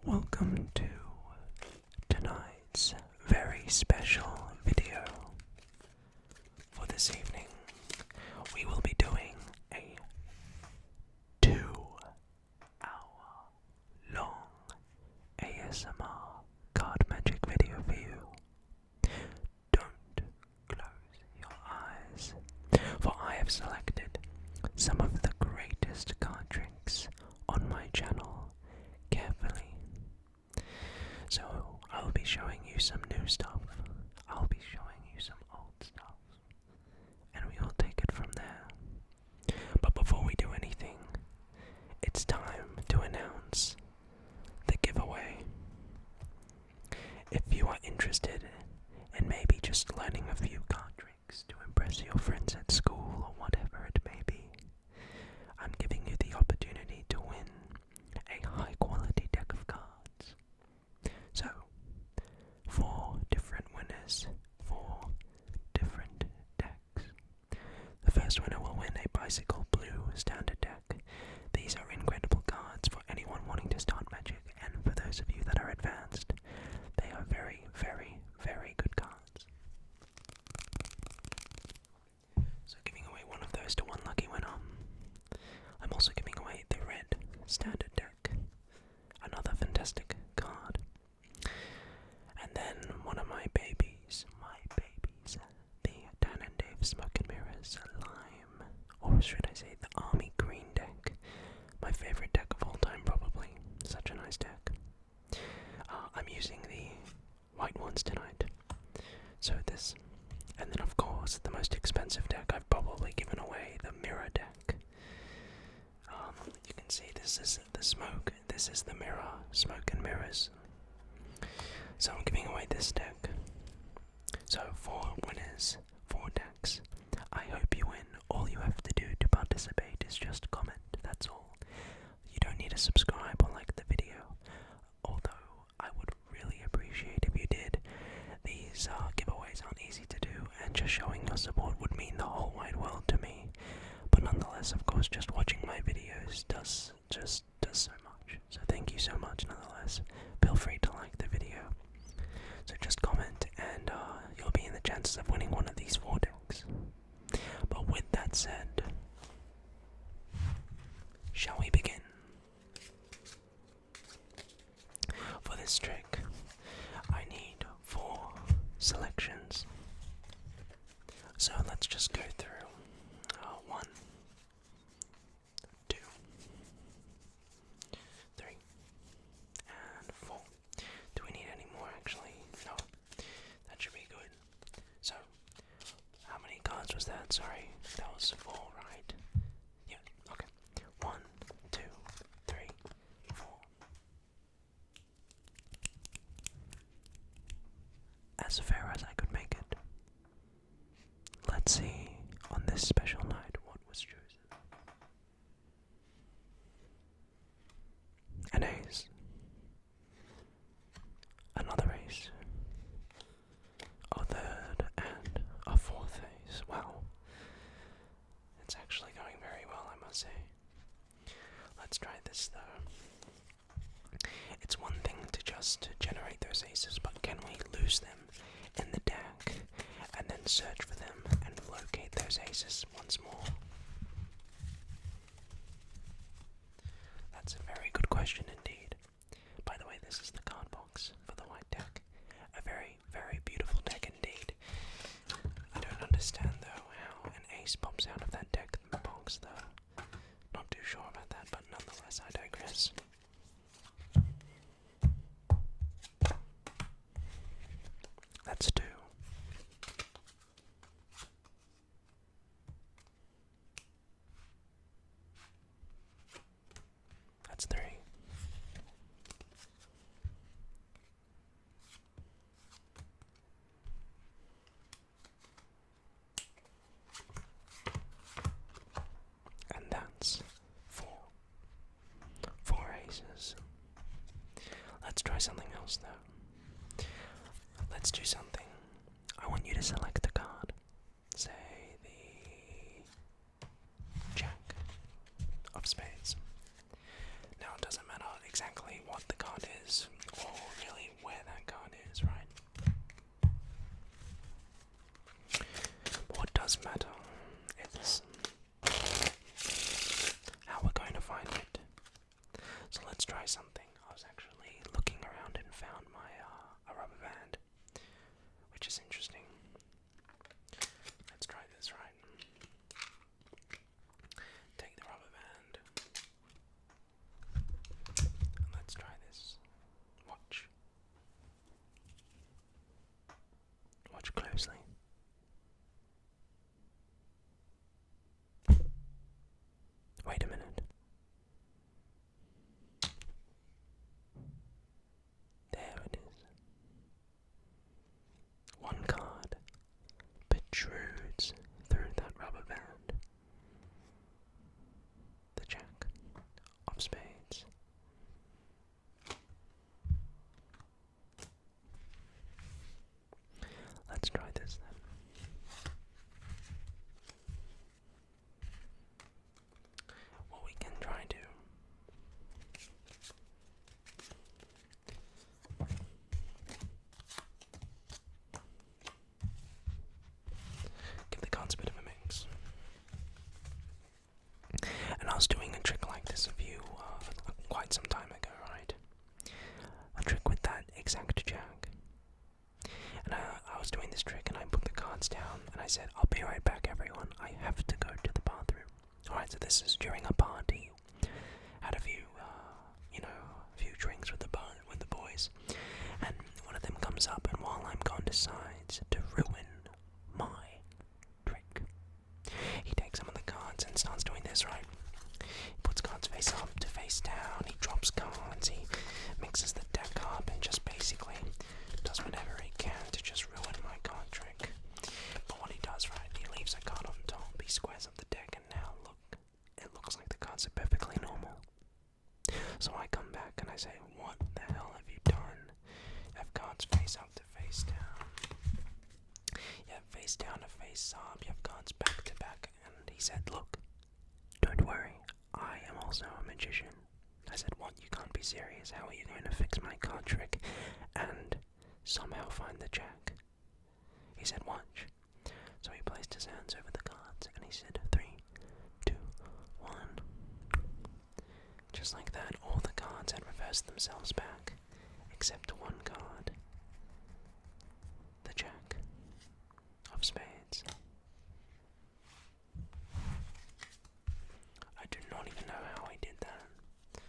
Welcome to tonight's very special video. For this evening, we will be doing a 2-hour long ASMR card magic video for you. Don't close your eyes, for I have selected some of the greatest card tricks on my channel carefully. So I'll be showing you some new stuff, I'll be showing you some old stuff, and we'll take it from there. But before we do anything, it's time to announce the giveaway. If you are interested in maybe just learning a few card tricks to impress your friends at school or whatever it may be, I'm giving you the opportunity to win a high quality deck of cards. So, 4 different winners, 4 different decks. The first winner will win a Bicycle Blue standard deck. These are incredible cards for anyone wanting to start Magic, and for those of you that are advanced, they are very, very, very good cards. So giving away one of those to one lucky winner. I'm also giving away the red standard deck. Another fantastic card. And then one of my babies, the Dan and Dave Smoke and Mirrors Lime, or should I say the Army Green deck. My favorite deck of all time, probably. Such a nice deck. I'm using the white ones tonight. So this, and then of course the most expensive deck I've probably given away, the Mirror deck. You can see this is the smoke, this is the mirror, smoke and mirrors. So I'm giving away this deck. So 4 winners, 4 decks. I hope you win. All you have to do to participate is just comment, that's all. You don't need to subscribe or like the video, although I would really appreciate if you did. These giveaways aren't easy to do, and just showing your support would mean the whole wide world to me. But nonetheless, of course, just watching my videos does so much. So thank you so much nonetheless. Feel free to like the video. So just comment and you'll be in the chances of winning one of these 4 decks. But with that said, shall we begin? For this trick, I need 4 selections. So let's just go through 1, 2, 3, and 4. Do we need any more actually? No. That should be good. So, how many cards was that? Sorry, that was 4, right? Yeah, okay. 1, 2, 3, 4. As fair as I could make it. Let's see on this special night what was chosen. An ace. Another ace. A third and a 4th ace. Wow. It's actually going very well, I must say. Let's try this though. It's one thing to just generate those aces, but can we lose them in the deck and then search for them and locate those aces once more? That's a very good question indeed. By the way, this is the card box for the white deck. A very, very beautiful deck indeed. I don't understand though how an ace pops out of that deck box though. Not too sure about that, but nonetheless I digress. That's 2. That's 3. And that's 4. 4 aces. Let's try something else though. Let's do something. I want you to select a card. Say the Jack of Spades. Now it doesn't matter exactly what the card card is, or really where that card is, right? But what does matter is how we're going to find it. So let's try something. I was actually looking around and found my a rubber band, which is interesting. Let's try this, right? Take the rubber band. And let's try this. Watch. Watch closely. Wait a minute. There it is. One card protrudes through that rubber band. The Jack of Spades. Let's try this then. What we can try to give the cards a bit of a mix. And I was doing a trick like this quite some time ago, right? A trick with that exact Jack. And I was doing this trick and I put the cards down and I said, I'll be right back everyone, I have to go to the bathroom. Alright, so this is during a party. Had a few, a few drinks with the boys. And one of them comes up and while I'm gone decides to ruin my trick. He takes some of the cards and starts doing this, right? He puts cards face up to face down, he drops cards, he mixes the deck up and just basically does whatever he can to just ruin my card trick. But what he does, right, he leaves a card on top, he squares up the deck and now look, it looks like the cards are perfectly normal. So I come back and I say, what the hell have you done? You have cards face up to face down. You have face down to face up, you have cards back to back. And he said, look, don't worry, I am also a magician. I said, what, you can't be serious, how are you going to fix my card trick and somehow find the Jack? He said, watch. So he placed his hands over the cards and he said, 3, 2, 1. Just like that, all the cards had reversed themselves back, except one card. The Jack of Spades. I do not even know how he did that.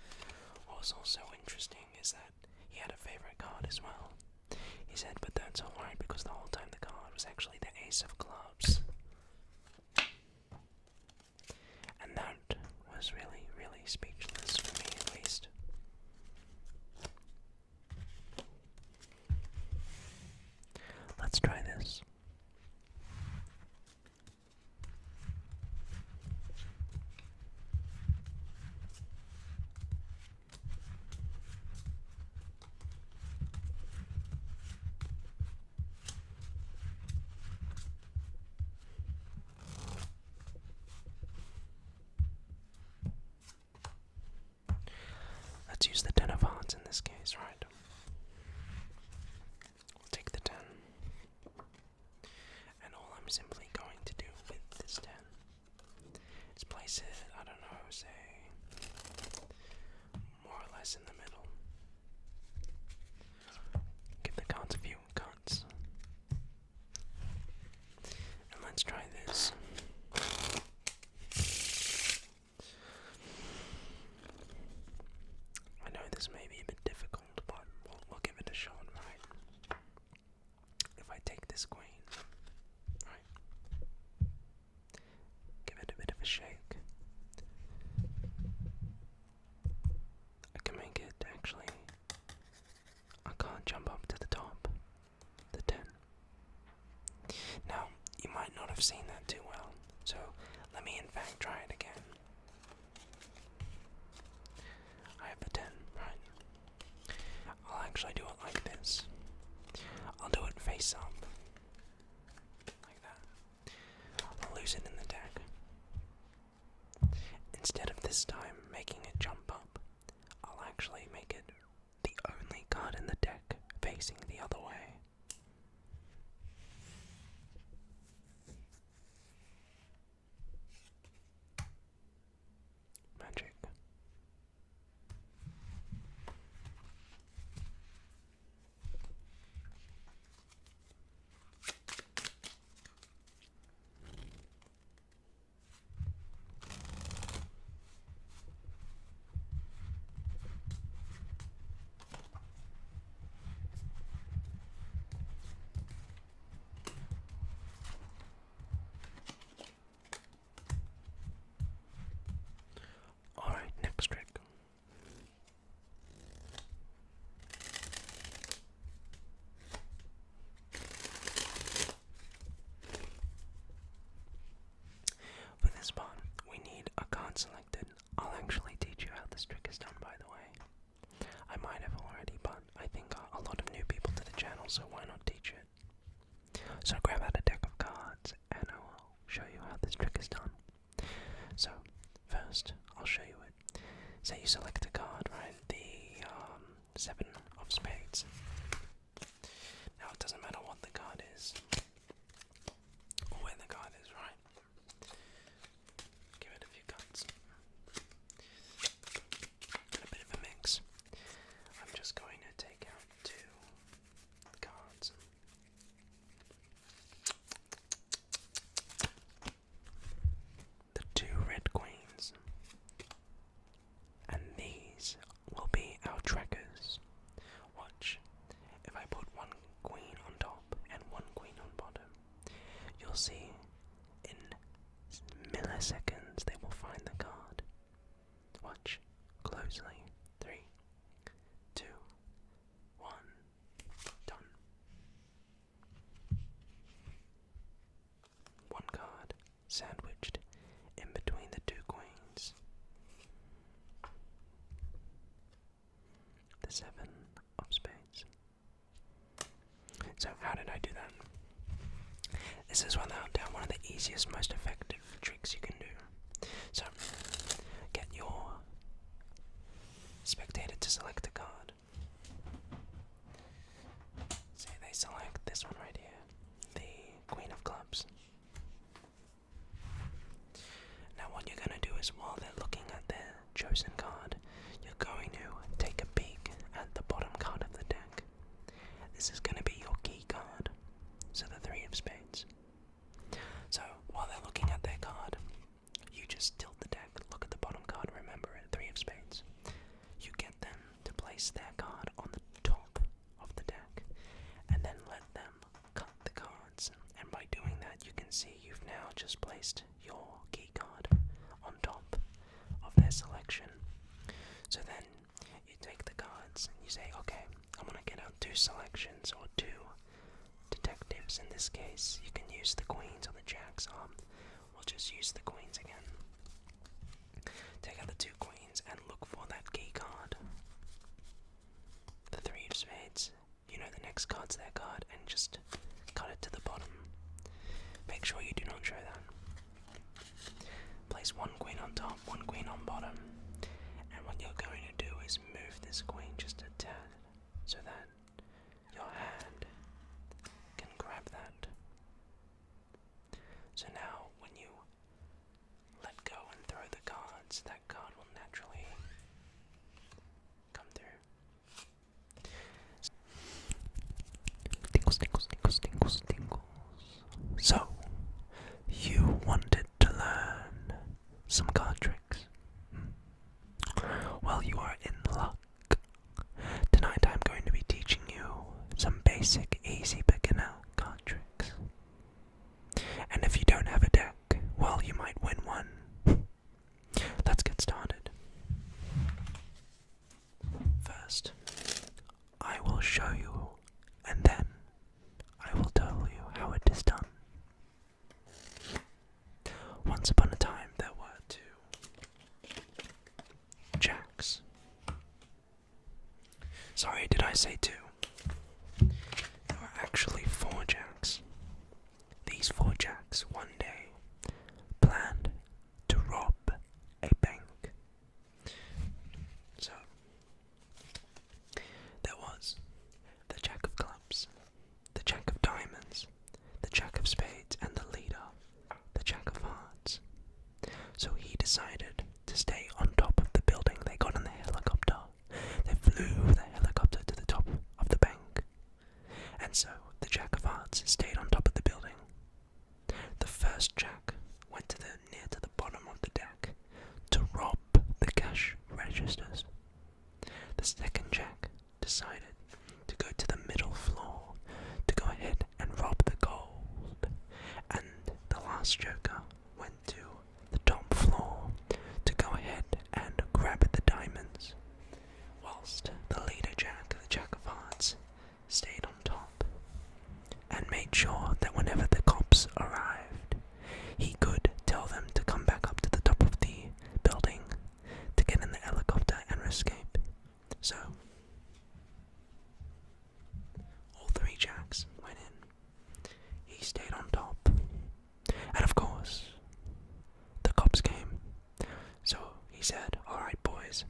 What was also interesting is that he had a favourite card as well. He said, but that's alright because the whole time the card was actually the Ace of Clubs. And that was really, really speechless for me at least. Let's try this. Let's use the 10 of hearts in this case, right? We'll take the 10. And all I'm simply going to do with this 10 is place it, I don't know, say, more or less in the middle. Give the cards a few cuts. And let's try this. I know this may be a bit difficult, but we'll give it a shot, right? If I take this queen, right, give it a bit of a shake, I can make it actually, I can't jump up to the top, the 10. Now, you might not have seen that too well, so let me in fact try it again. I have the 10, right? I'll actually do it like this. I'll do it face up. Like that. I'll lose it in the deck. Instead of this time making it jump up, I'll actually make it the say you select a card, right? The 7 of spades. Now it doesn't matter what the card is, or where the card is, right? Give it a few cuts. And a bit of a mix. I'm just going to take out 2 cards. The 2 red queens. And these will be our trackers. Watch. If I put 1 queen on top and 1 queen on bottom, you'll see in milliseconds they will find the card. Watch closely. 3, 2, 1, done. 1 card sandwiched in between the 2 queens. The 7 of spades. So how did I do that? This is without doubt one of the easiest, most effective tricks you can do. So get your spectator to select a card. Say they select this one right here, the Queen of Clubs. Now what you're going to do is, while they're looking at their chosen card, you're going to take a peek at the bottom card of the deck. This is going to be your key card, so the 3 of spades. So while they're looking at their card, you just tilt the deck, look at the bottom card, remember it, 3 of spades. You get them to place their card on the top of the deck, and then let them cut the cards. And by doing that, you can see you've now just placed your key card on top of their selection. So then you take the cards and you say, okay, I'm going to get out 2 selections, or 2 detectives. In this case, you can use the queens or the jacks. We'll just use the queens again. Take out the 2 queens and look for that key card. The 3 of spades. You know the next card's their card, and just cut it to the bottom. Make sure you do not show that. Place 1 queen on top, 1 queen on bottom. And what you're going to do is move this queen just a tad, so that your hand can grab that. So now when you let go and throw the cards, that card will naturally come through. Tingles, tingles, tingles, tingles, tingles. So, you wanted to learn some card tricks? Well, you are in luck. Tonight I'm going to be teaching you some basic, easy beginner card tricks. And if you don't have a deck, well, you might win one. Let's get started. First, I will show you, and then I will tell you how it is done. Once upon a time, there were 2 jacks. Sorry, did I say 2? There were actually 4 jacks. These 4 jacks one day planned to rob a bank. So, there was the Jack of Clubs, the Jack of Diamonds, the Jack of Spades, and the leader, the Jack of Hearts. So he decided to stay on top of the building. They got in the helicopter. They flew the helicopter to the top of the bank. And so the Jack of Hearts stayed on top of the building. The first Jack went near to the bottom of the deck to rob the cash registers. The second Jack decided to go to the middle floor to go ahead and rob the gold. And the last Joker went to the top floor to go ahead and grab the diamonds, whilst the leader Jack, the Jack of Hearts, stayed on top and made sure that whenever the cops arrived, he could tell them to come back up to the top of the building to get in the helicopter and escape. So, all 3 jacks went in. He stayed on top. And of course, the cops came. So he said, "Alright boys,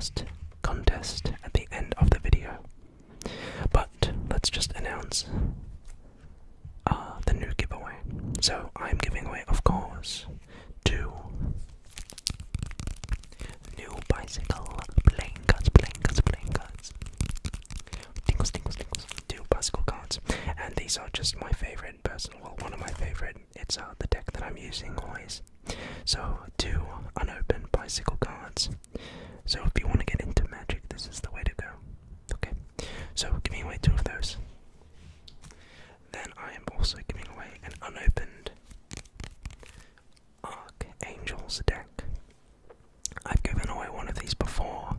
last contest at the end of the video. But let's just announce the new giveaway. So I'm giving away, of course, 2 new bicycle playing cards. Tingles. 2 bicycle cards. And these are just my favorite one of my favorite. It's the deck that I'm using always. So 2 unopened bicycle cards. So if you want to get into Magic, this is the way to go. Okay, so giving away 2 of those. Then I am also giving away an unopened Archangels deck. I've given away one of these before.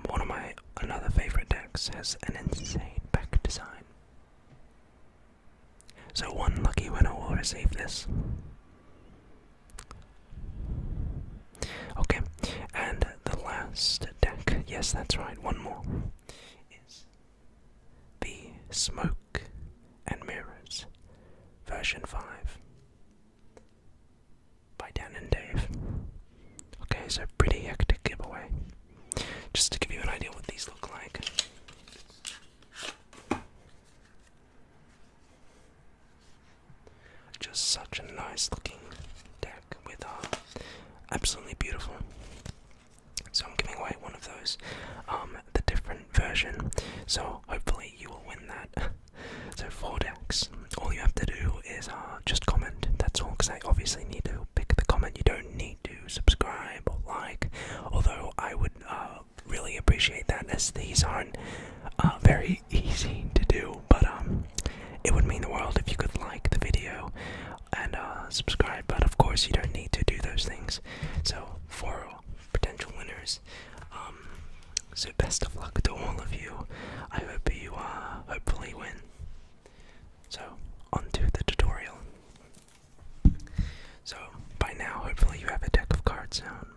One of my another favorite decks has an insane back design. So 1 lucky winner will receive this. Okay, and the last deck, yes that's right, 1 more, is the Smoke and Mirrors version 5 by Dan and Dave. Okay, so pretty hectic giveaway. Just to give you an idea what these look like. Just such a nice looking deck with absolutely beautiful. So I'm giving away one of those, the different version. So hopefully you will win that. So 4 decks. All you have to do is just comment. That's all, because I obviously need to pick the comment. You don't need to subscribe or like, although I would really appreciate that, as these aren't very easy to do. But it would mean the world if you could like the video and subscribe. But of course you don't need to do those things. So 4 potential winners. So best of luck to all of you. I hope you hopefully win. So on to the tutorial. So by now hopefully you have a deck of cards down.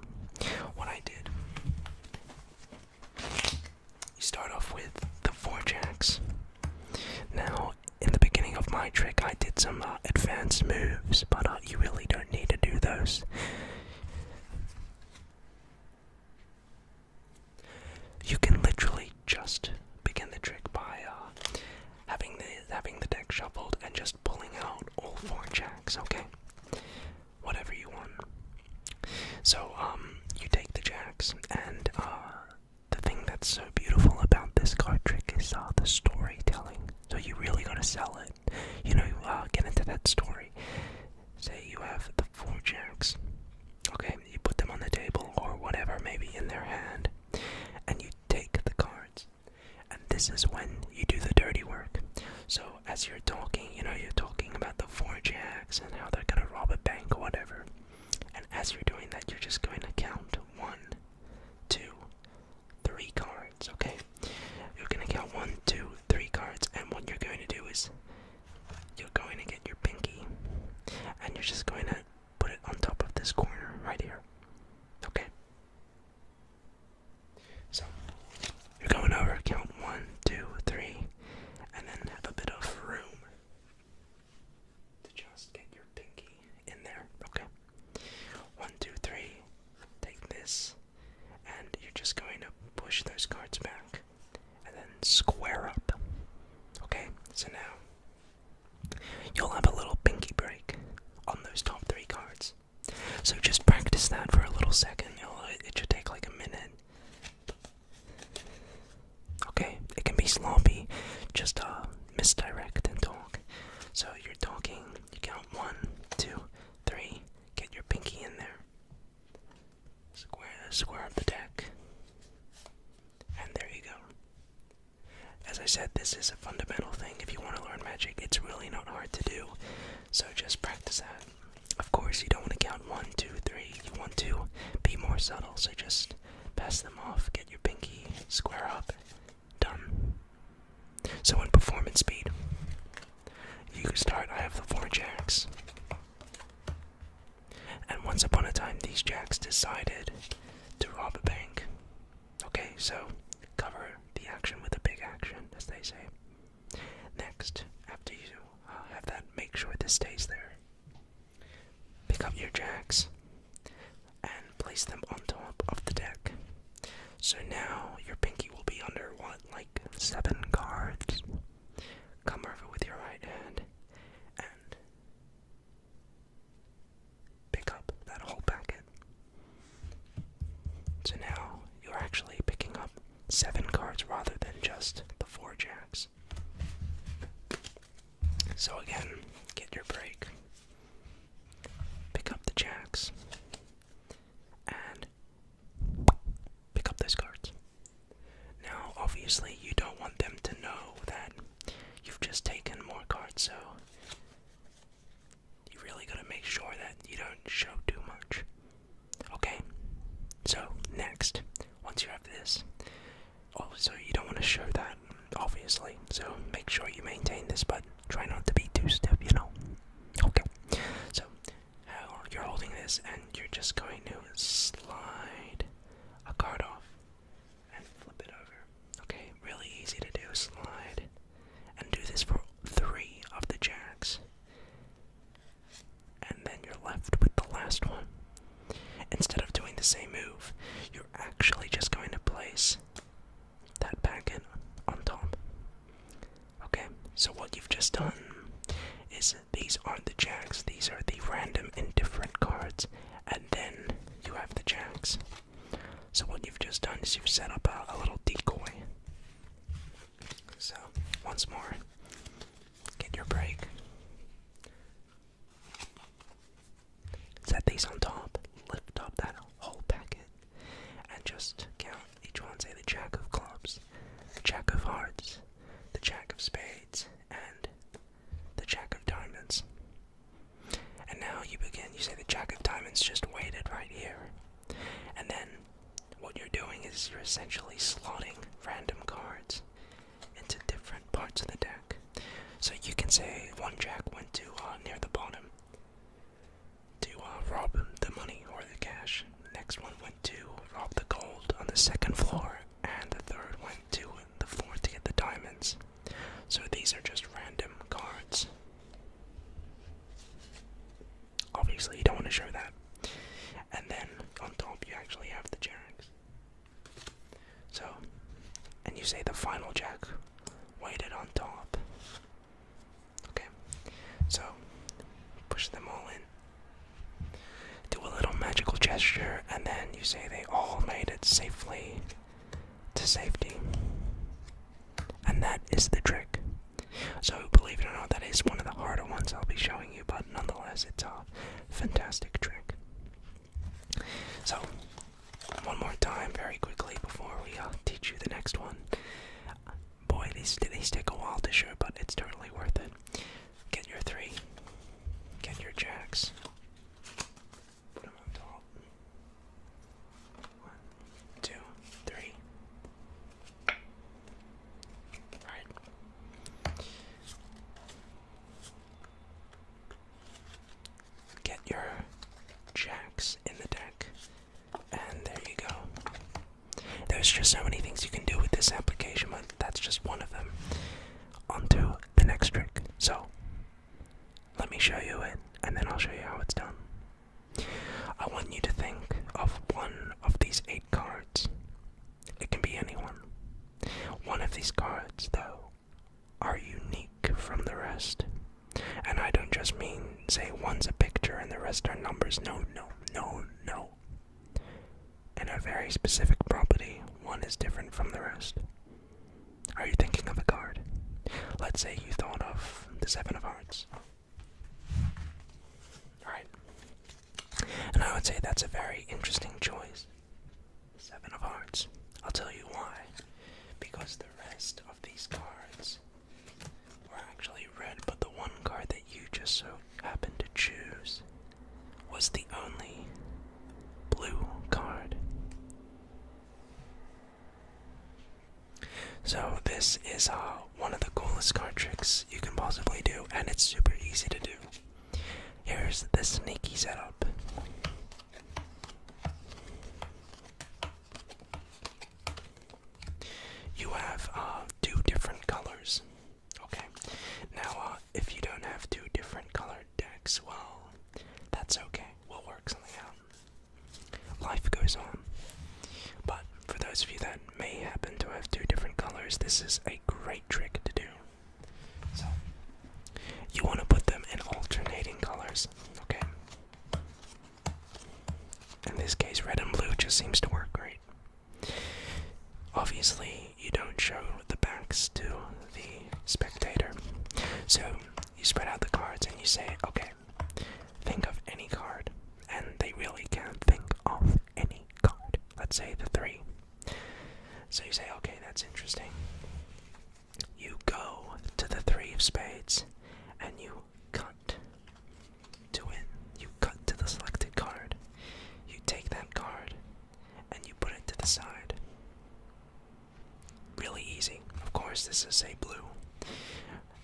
What I did, you start off with the 4 jacks. Now in the beginning of my trick I did some advanced moves, but you really don't need to do those. You can literally just begin the trick by having the deck shuffled and just pulling out all 4 jacks, okay? Whatever you want. So, you take the jacks, and the thing that's so beautiful about this card trick is the storytelling. So you really gotta sell it. You know, get into that story. Say you have the 4 jacks. Okay, you put them on the table or whatever, maybe in their hand, and you take the cards. And this is when you do the dirty work. So as you're talking, you're talking about the 4 jacks and how they're gonna rob a bank or whatever. And as you're doing that, you're just going to count 1, 2, 3 cards, okay? You're gonna count 1, 2, 3 cards, and what you're going to do is you're going to get your pinky and you're just going to put it on top of this corner right here. Okay? So you're going over, count 1, 2, 3, and then have a bit of room to just get your pinky in there. Okay? 1, 2, 3. Take this, and you're just going to push those cards back, and then square up. Okay? So now you'll have a little pinky break on those top 3 cards. So just practice that for a little second. It should take like a minute. Okay, it can be sloppy. Just misdirect and talk. So you're talking, you count 1, 2, 3, get your pinky in there. Square up the deck. And there you go. As I said, this is a fundamental thing. If you want to learn Magic, it's really not hard to do. So just practice that. Of course, you don't want to count 1, 2, 3. You want to be more subtle. So just pass them off, get your pinky, square up, done. So in performance speed, you start, I have the 4 jacks. And once upon a time, these jacks decided to rob a bank. Okay, so cover the action with a big action, as they say. Next, after you have that, make sure this stays there. Pick up your jacks and place them on top of the deck. So now your pinky will be under what, like 7 cards. Come over with your right hand and pick up that whole packet. So now you're actually picking up 7 cards rather than just the 4 jacks. So again, get your break. Pick up the jacks. And pick up those cards. Now, obviously, you don't want them to know that you've just taken more cards, so you really gotta make sure that you don't show too much. Okay? So, next, once you have this, so you don't want to show that, obviously, so make sure you maintain this, but try not to be too stiff, you know? Okay, so you're holding this, and you're just going to slide a card off and flip it over. Okay, really easy to do. Slide and do this for 3 of the jacks, and then you're left with the last one. Instead of doing the same move, you're actually just going to place that packet on top. Okay, so what you've just done is these aren't the jacks, these are the random indifferent cards, and then you have the jacks. So what you've just done is you've set up a little decoy. So, once more, get your break. Set these on top, lift up that whole packet, and just count each one. Say the jack of clubs, the jack of hearts, the jack of spades, and the jack of diamonds. And now you begin. You say the jack of diamonds just waited right here. And then what you're doing is you're essentially slotting random cards into different parts of the deck. So you can say one jack went to near the bottom to rob the money or the cash. The next one went to rob the gold on the 2nd floor, and the 3rd went to the 4th to get the diamonds. So these are just random cards. Obviously you don't want to show that. And then on top you actually have the jacks. So, and you say the final jack weighted on top. Okay, so push them all in. Do a little magical gesture, and then you say they all made it safely to safety. And that is the trick. So, believe it or not, that is one of the harder ones I'll be showing you, but nonetheless, it's a fantastic trick. So, one more time, very quickly, before we teach you the next one. Boy, these take a while to show, but it's totally worth it. Get your 3. Get your jacks. Put them on top. 1, 2, 3. Right. Get your jacks in the deck. And there you go. There's just so many things you can do with this application, but that's just one of them. On to the next trick. So, let me show you it, and then I'll show you how it's done. I want you to think of one of these 8 cards. It can be anyone. One of these cards, though, are unique from the rest. And I don't just mean, say, one's a picture and the rest are numbers. No. In a very specific property, one is different from the rest. Are you thinking of a card? Let's say you thought of the 7 of hearts. Alright. And I would say that's a very interesting choice. 7 of hearts. I'll tell you why. Because the rest of these cards were actually red, but the one card that you just so happened to choose was the only blue card. So this is one of the coolest card tricks you can possibly do, and it's super easy to do. Here's the sneaky setup. You have 2 different colors. Okay. Now, if you don't have 2 different colored decks, well, that's okay. We'll work something out. Life goes on. But for those of you that may happen to have two different colors, this is a great trick to do. So, you want to put them in alternating colors, okay? In this case, red and blue just seems to work great. Obviously, you don't show the backs to the spectator, so you spread out the cards and you say, okay, think of any card, and they really can't think of any card. Let's say the 3. So you say, okay, that's interesting. You go to the 3 of spades, and you cut to it. You cut to the selected card. You take that card, and you put it to the side. Really easy. Of course, this is a blue.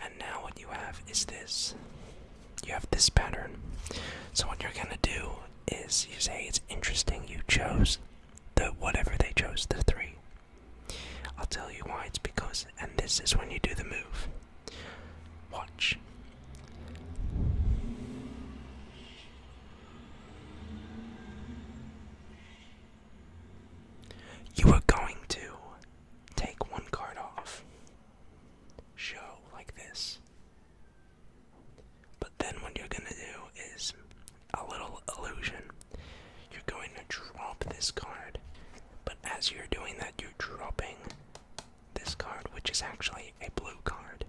And now what you have is this. You have this pattern. So what you're gonna do is you say it's interesting you chose the whatever they chose, the 3. I'll tell you why. It's because, and this is when you do the move. Watch. You are going to take one card off. Show like this. But then what you're gonna do is a little illusion. You're going to drop this card, but as you're doing that, you're dropping this card, which is actually a blue card.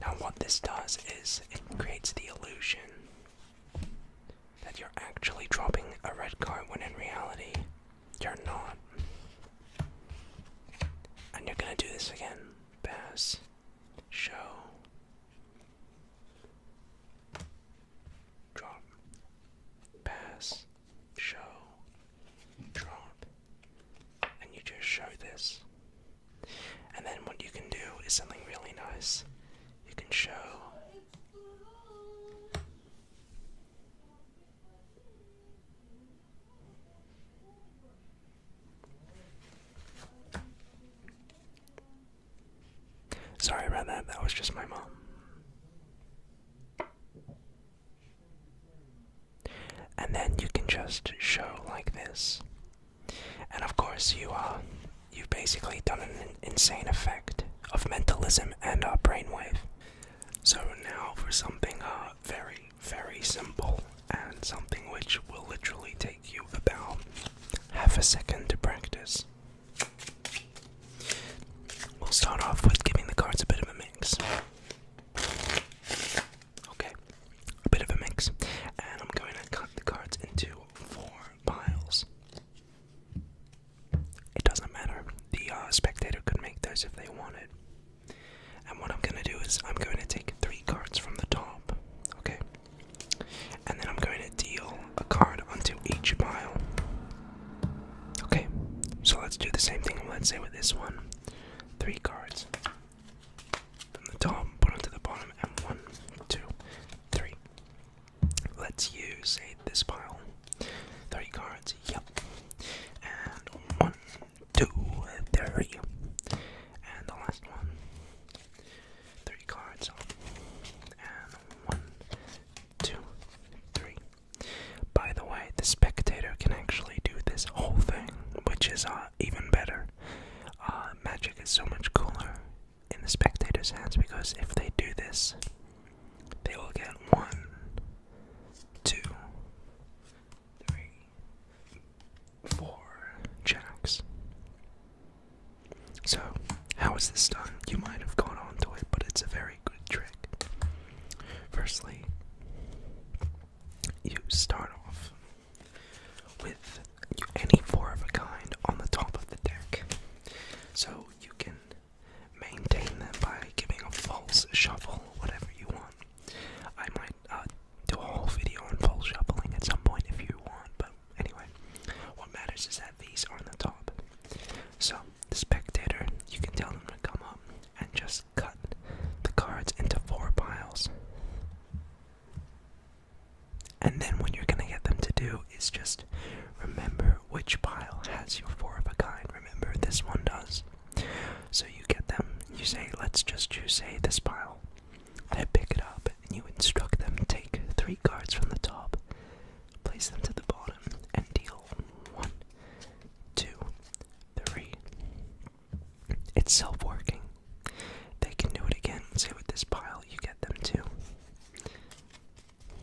Now what this does is it creates the illusion that you're actually dropping a red card when in reality you're not. And you're gonna do this again. Pass, show, drop, pass, show, drop, and you just show this. And then what you can do is something really nice. You can show sorry about that, that was just my mom. And then you can just show like this. And of course you've basically done an insane effect of mentalism and brainwave. So now for something very, very simple, and something which will literally take you about half a second to practice. We'll start off with giving the cards a bit of a mix. Okay, a bit of a mix. And I'm going to cut the cards into 4 piles. It doesn't matter. The spectator could make those if they wanted. And what I'm going to do is I'm going to take 3 cards from the top. Okay? And then I'm going to deal a card onto each pile. Okay, so let's do the same thing, let's say with this one. 3 cards from the top, put onto the bottom, and 1, 2, 3. Let's use, say, this pile. 3 cards, yep. And 1, 2, 3. And the last one. 3 cards. And 1, 2, 3. By the way, the spectator can actually do this whole thing, which is even better. Magic is so much cooler in the spectator's hands because if they do this, they will get 1, 2, 3, 4 jacks. So, how is this done? You might have gone on to it, but it's a very good trick. Firstly, you start off with any 4 of a kind on the top of the deck. So you can maintain them by giving a false shuffle, whatever you want. I might do a whole video on false shuffling at some point if you want, but anyway, what matters is that these are on the top. So the spectator, you can tell them to come up and just cut the cards into 4 piles. And then what you're going to get them to do is just remember which pile has your 4 of a kind. Remember, this one does. So you get them, you say, let's just choose, say, this pile. They pick it up, and you instruct them to take 3 cards from the top, place them to the bottom, and deal 1, 2, 3, it's self-working. They can do it again. Say with this pile, you get them too.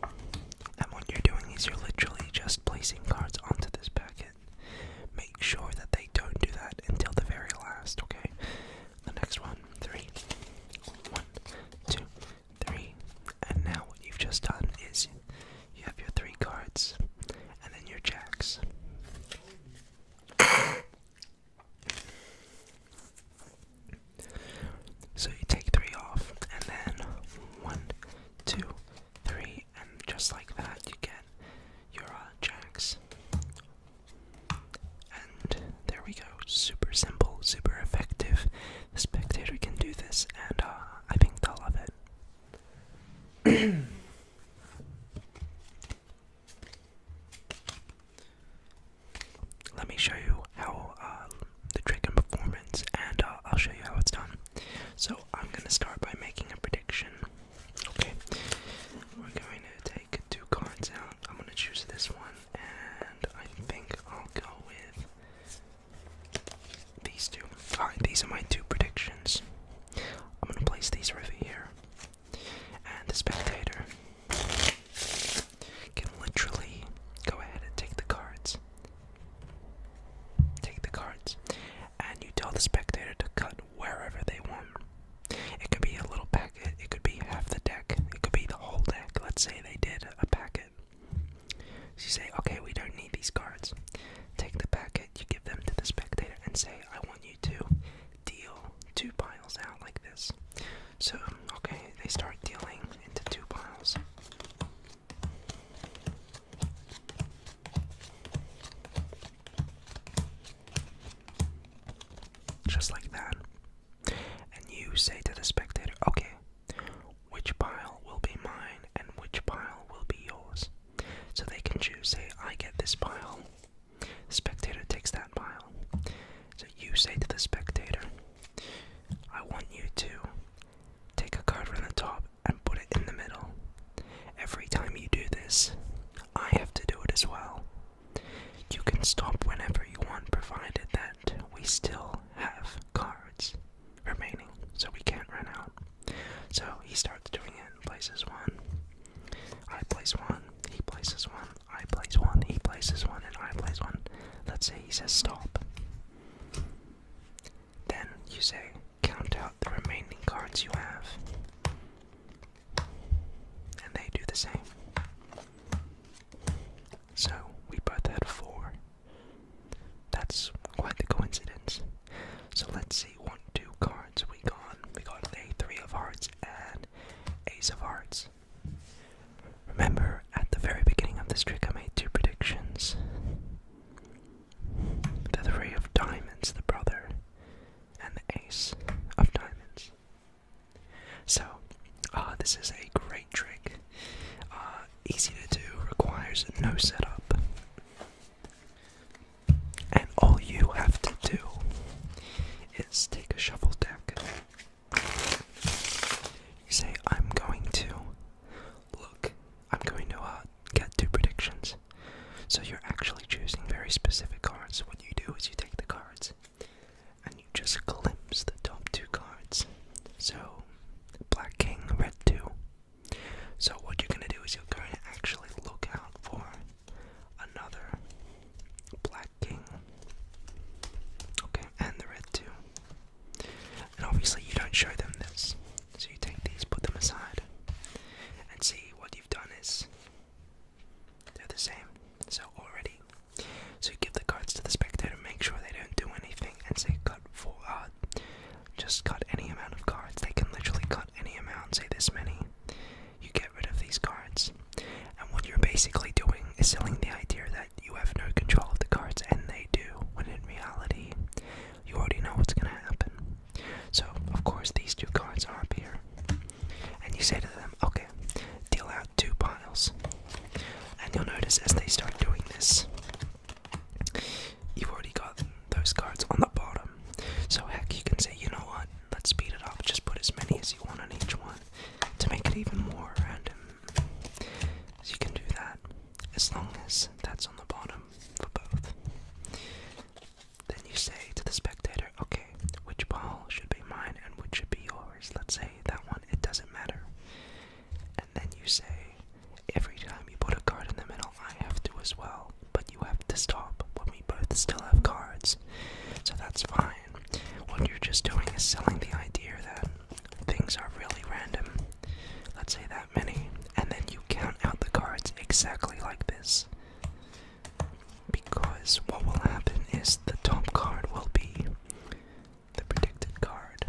And what you're doing is you're literally just placing cards onto this packet. Make sure that they don't do that until the very last, okay? The next one, 3. 1, 2, 3. And now what you've just done is you have your 3 cards and then your jacks. So you take 3 off, and then 1, 2, 3, and just like that you get your jacks. And there we go. Super simple, super effective. The spectator can do this, and I think they'll love it. Let me show you how the trick and performance, and I'll show you how it's done. So I'm going to start by making a prediction. Okay, we're going to take 2 cards out. I'm going to choose this one, and I think I'll go with these 2. Alright, these are my 2 predictions. I'm going to place these over here, and the spectator can literally go ahead and take the cards. And you tell the spectator to cut wherever they want. It could be a little packet, it could be half the deck, it could be the whole deck. Let's say they did a packet. So you say, okay, we don't need these cards. Take the packet, you give them to the spectator and say, I want you to deal 2 piles out like this. So, okay, they start dealing into 2 piles. Just like that. And you say to the spectator, okay, which pile will be mine and which pile will be yours? So they can choose, say, I get this pile. The spectator takes that pile. So you say to the spectator, I want you to take a card from the top and put it in the middle. Every time you do this, I have to do it as well. You can stop whenever you want, provided that we still have cards remaining, so we can't run out. So he starts doing it, places 1, I place 1, he places 1, I place 1, he places 1, and I place 1. Let's say he says stop. Then you say, count out the remaining cards you have. And they do the same. So we both had 4. That's quite the coincidence. So let's see what 2 cards we got. We got a 3 of hearts and Ace of hearts. Remember, at the very beginning of this trick I made 2 predictions. The 3 of diamonds, the brother, and the Ace of diamonds. So, this is a great trick. Easy to do, requires no setup. And all you have to do is take a shuffle deck. You say, I'm going to get 2 predictions. So you're actually choosing very specific cards. What you do is you take the cards and you just glimpse the top 2 cards. So, black king, red 2. So what you're going to do is you're going to actually look out for another black king. Okay, and the red 2. And obviously you don't show them this. So you take these, put them aside, and see what you've done is they're the same. So already. So you give the cards to the spectator, make sure they don't do anything, and say cut for just cut any amount of cards. They can literally cut any amount, say this many. You get rid of these cards. And what you're basically doing is selling the idea that you have no control of the cards, and they do, when in reality, you already know what's going to happen. So, of course, these 2 cards are up here. And you say to them, okay, deal out 2 piles. And you'll notice as they start doing this, you've already got those cards on the bottom. So heck, you can say, you know what, let's is selling the idea that things are really random. Let's say that many, and then you count out the cards exactly like this. Because what will happen is the top card will be the predicted card.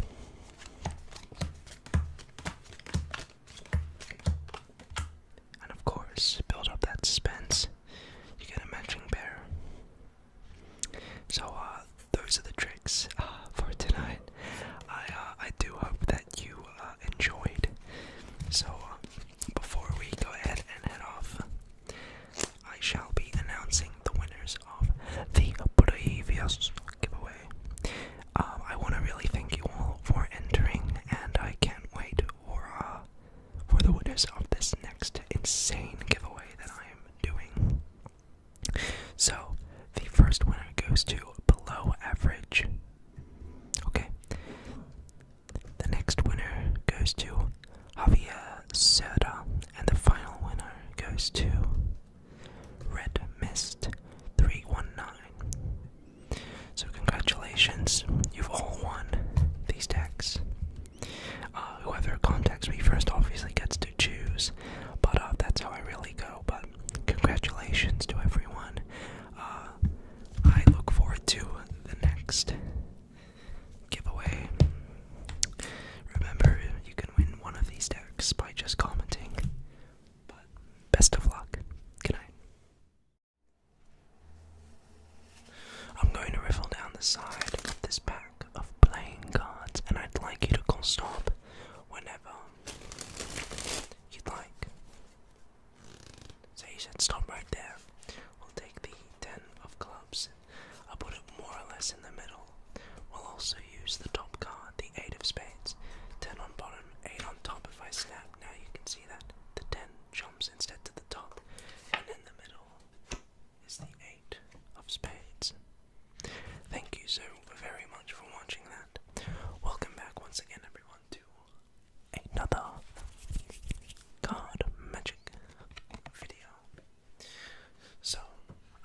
And of course, build up that suspense. You get a matching pair. So, those are the tricks for tonight. I do hope that you enjoyed. So, before we go ahead and head off, I shall be announcing the winners of the previous giveaway. I want to really thank you all for entering, and I can't wait for the winners of this next insane giveaway that I am doing. So, the first winner goes to Below Average. Okay. The next winner goes to Javier Serda, and the final winner goes to Red Mist 319. So congratulations, you've all won these decks. Whoever contacts me first obviously gets to choose, but that's how I really go. But congratulations to everyone. I look forward to the next giveaway. Remember, you can win one of these decks by just commenting. But best of luck. Good night. I'm going to riffle down the side of this pack of playing cards, and I'd like you to call stop whenever you'd like. So you said stop right there. We'll take the 10 of clubs. I'll put it more or less in the middle. We'll also use the top card, the 8 of spades. 10 on bottom, 8 on top. If I snap, now you can see that the 10 jumps instead to the top. And in the middle is the 8 of spades. Thank you so very much for watching that. Welcome back once again, everyone, to another card magic video. So,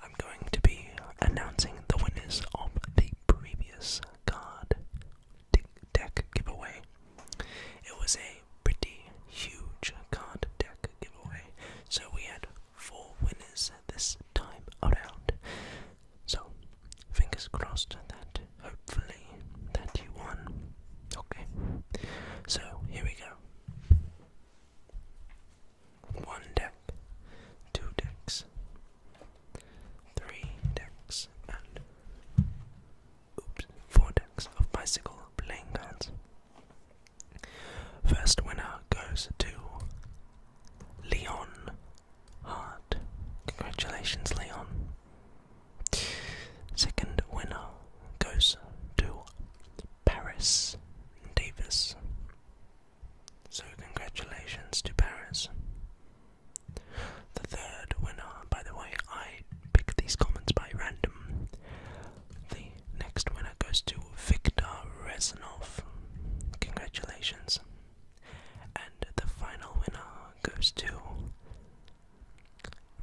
I'm going to be announcing the winners of the previous card deck giveaway. It was a pretty huge card deck giveaway, so we had 4 winners this time around. So, fingers crossed that hopefully that you won. Okay, so here we go. 1 deck, 2 decks, 3 decks, and 4 decks of bicycle playing cards. First winner goes to Leon Hart. Congratulations, Leon. Second winner goes to Paris Davis. So congratulations to Paris. The third winner, by the way, I picked these comments by random. The next winner goes to Victor Reznov. Congratulations. And the final winner goes to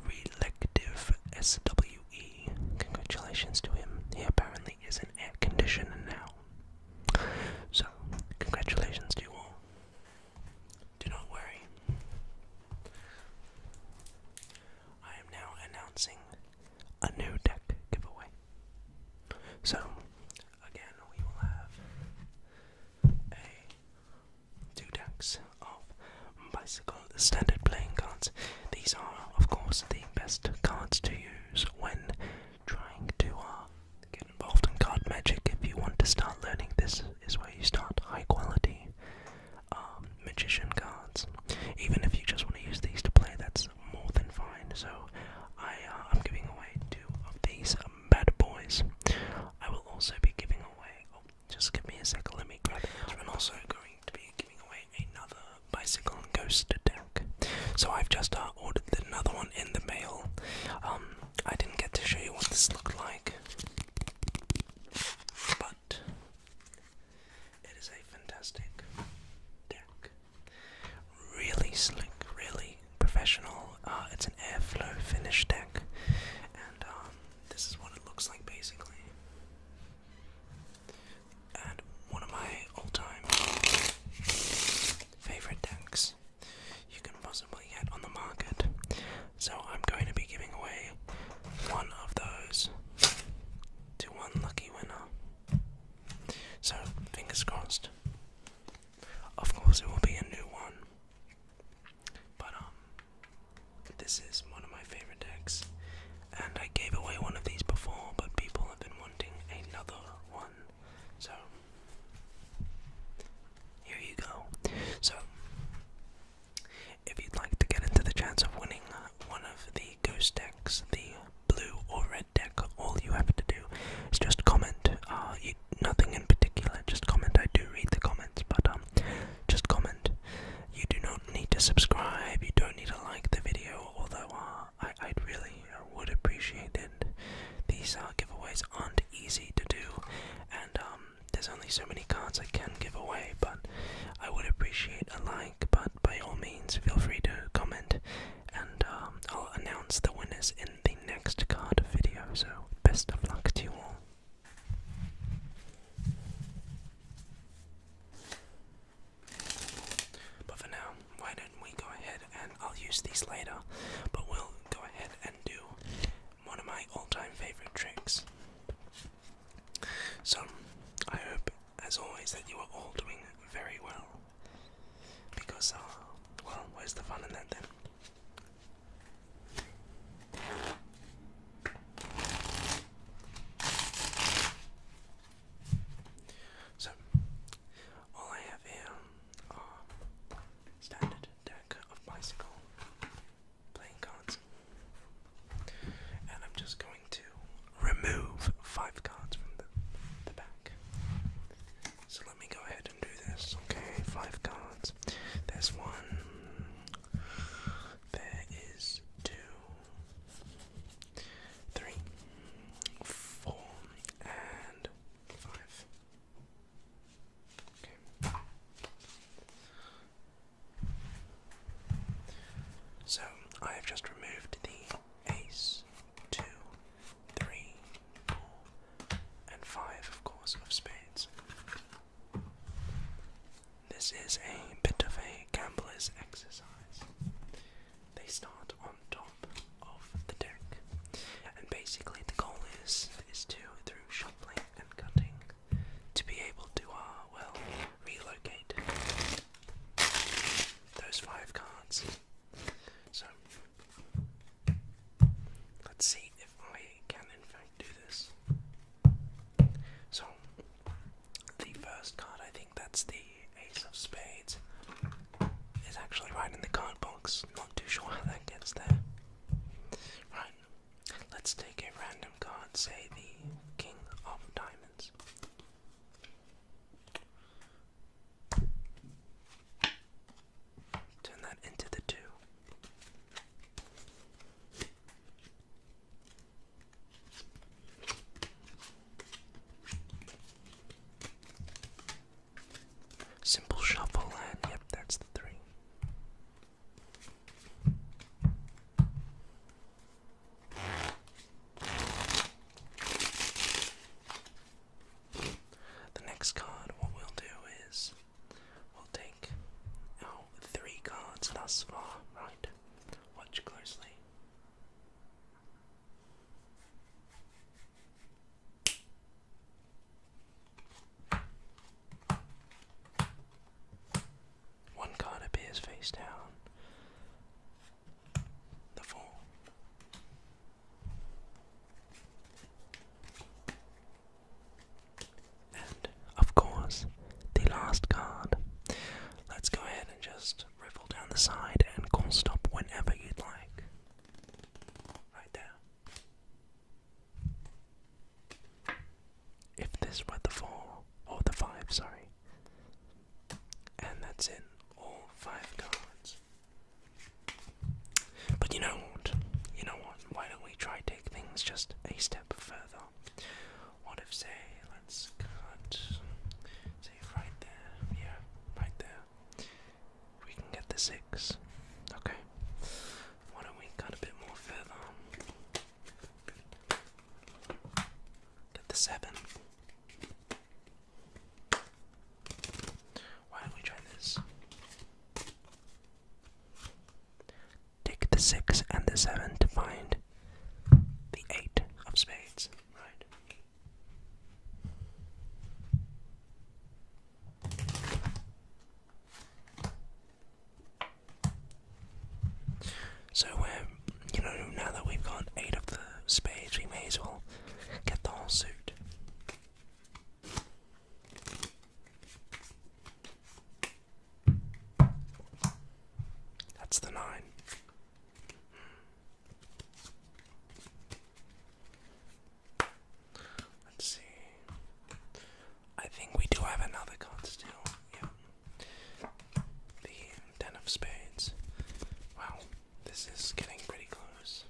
Relective SWE. Congratulations to him. He apparently is an air conditioner now. So, congratulations to you all. Do not worry. I am now announcing a new deck giveaway. So, again, we will have 2 decks of bicycle standard playing cards. These are, of course, the best cards to use when trying to get involved in card magic. If you want to start learning, this is where you start. High quality magician cards. Even if you just want to use these to play, that's more than fine. So I'm giving away 2 of these bad boys. I will also be giving away, just give me a second, let me grab it. I'm also going to be giving away another bicycle ghost deck. So I've just ordered another one in the mail. I didn't get to show you what this looked like, but it is a fantastic deck. Really slick, really professional. It's an airflow finish deck, and this is what it looks like basically. And one of my fingers crossed. Of course, it will be a new one. But this is one of my favorite decks, and I gave away one of these before, but people have been wanting another one. So here you go. So if you'd like to get into the chance of winning one of the ghost decks, the blue or red deck, all you have to do is just comment. Nothing in particular, just comment. I do read the comments, but just comment. You do not need to subscribe, you don't need to like the video, although I'd really would appreciate it. These giveaways aren't easy to do, and there's only so many cards I can give away, but I would appreciate a like. But by all means, feel free to comment, and I'll announce the winners in the next card video, so best of luck to you all. But for now, why don't we go ahead, and I'll use these later, but we'll go ahead and do one of my all-time favorite tricks. So, I hope, as always, that you are all doing very well, because, well, where's the fun in that then? So, all I have here are standard deck of bicycle playing cards, and I'm just going to remove 5 cards from the back. So let me go ahead and do this. Okay, 5 cards. There's 1. There is 2, 3, 4, and 5. Okay. So I have just removed the ace, 2, 3, 4, and 5, of course, of spades. This is a bit of a gambler's exercise. They start on top of the deck, and basically the goal is to, through shuffling and cutting, to be able to, well, relocate those 5 cards. So, let's see if I can in fact do this. So, the first card, I think that's the ace of spades, is actually right in the card box. Not too sure how that gets there. Right, let's take a random card, say the king of diamonds. Turn that into the 2. Simple shuffle, and yep, that's the 3. The next card, what we'll do is we'll take our 3 cards thus far, right? Watch closely. One card appears face down. The 4. And, of course, the last card. Let's go ahead and just riffle down the side and call stop whenever you'd like. Right there. If this were the 4, or the 5, sorry. And that's it, all 5 cards. But you know what? Why don't we try take things just a step further? What if, say, let's cut, say right there, yeah, right there. We can get the 6, okay. Why don't we cut a bit more further? Get the 7. Why don't we try this? Take the 6 and the 7 to find the 8 of spades, right? That's the 9. Let's see. I think we do have another card still. Yeah. The 10 of spades. Wow, this is getting pretty close.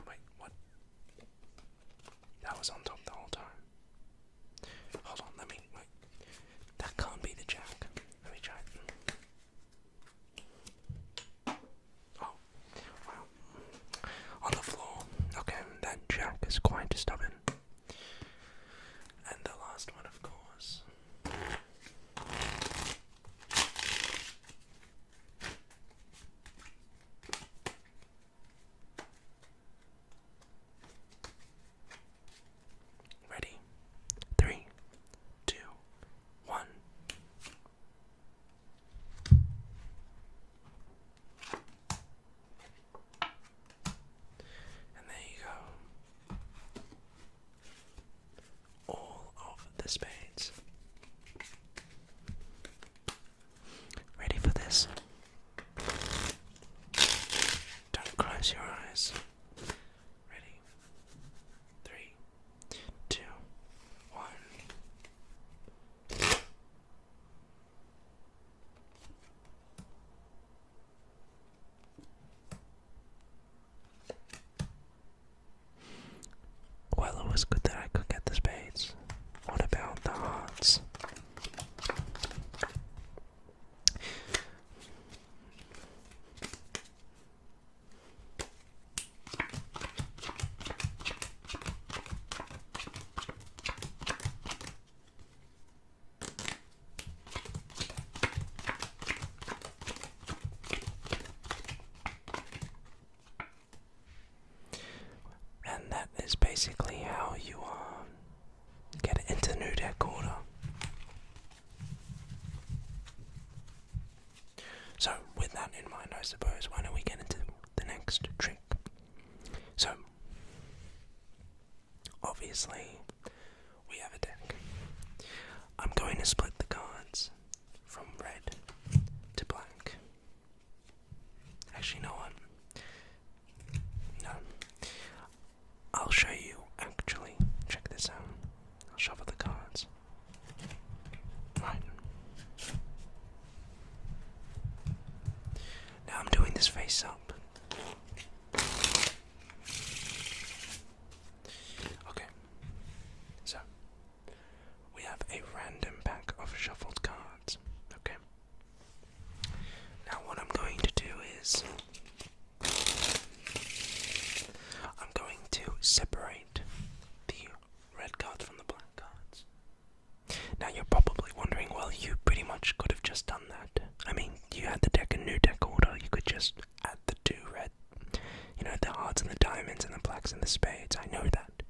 Wait, what? That was on top the whole time. Hold on, wait. That can't be the jack. Let me try it. Oh, wow. On the floor. Okay, that jack is quite stubborn. And the last one, of course. Ready? 3, 2, 1. And there you go. All of the spades. Ready for this? Don't close your eyes. Ready? 3, 2, 1. Well, it was good that I could get the spades. What about the hearts? And that is basically how you get into new deck order. So, with that in mind, I suppose, why don't we get into the next trick? So, obviously, we have a deck. I'm going to split the cards from red to black. Actually, no one. No. I'll show you, actually. Check this out. I'll shuffle the cards. Right. Now I'm doing this face up. Okay. So, we have a random pack of shuffled cards. Okay. Now what I'm going to do is I'm going to separate the red cards from the black cards. Now you're probably wondering, well, you pretty much could have just done that. I mean, you had the deck in new deck order, you could just add the 2 red, the hearts and the diamonds and the blacks and the spades, I know that.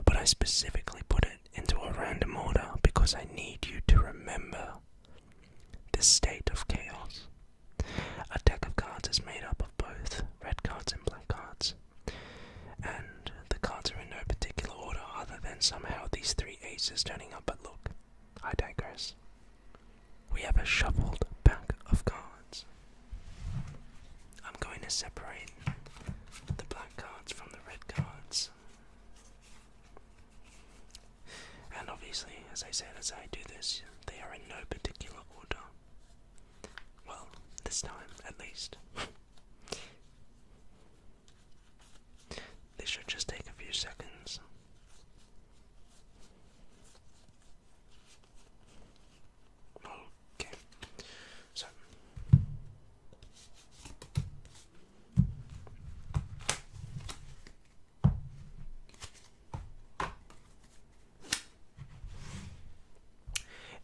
But I specifically put it into a random order because I need you to remember this state of chaos. A deck of cards is made up of both red cards and black cards. And the cards are in no particular order other than somehow these 3 aces turning up, but look, I digress. We have a shuffled pack of cards. I'm going to separate the black cards from the red cards. And obviously, as I said, as I do this, they are in no particular order. Well, this time, at least. This should just take a few seconds. Okay, so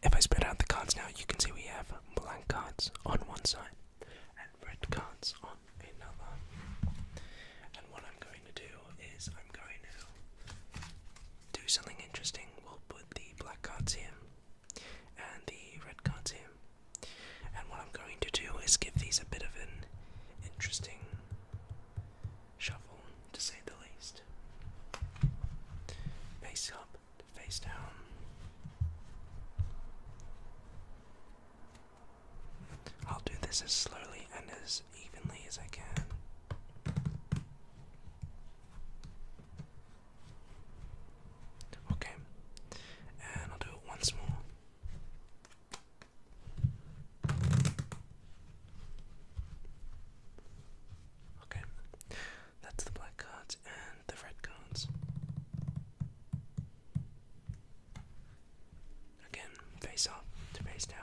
if I spread out the cards now, you can see we have blank cards on one side and red cards on another. And what I'm going to do is I'm going to do something interesting. We'll put the black cards here and the red cards here. And what I'm going to do is give these a bit of an interesting shuffle, to say the least. as evenly as I can. Okay, and I'll do it once more. Okay, that's the black cards and the red cards. Again, face up to face down.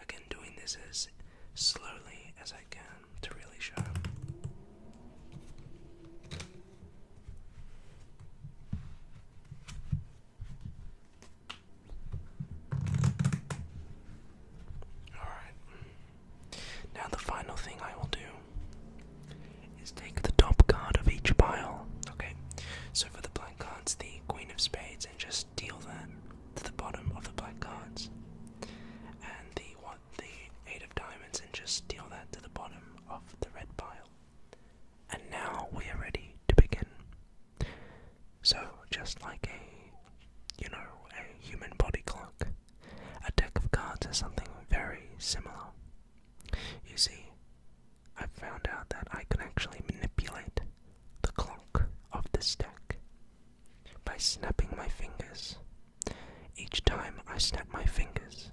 Again, doing this as slowly as I can to really show. Alright. Now the final thing I will do is take the top card of each pile. Okay, so for the black cards, the Queen of Spades, and just deal that to the bottom of the black cards. And the Eight of Diamonds, and just deal that to the bottom of the red pile. And now we are ready to begin. So just like a human body clock, a deck of cards is something very similar. You see, I found out that I can actually manipulate the clock of this deck by snapping my fingers. Each time I snap my fingers,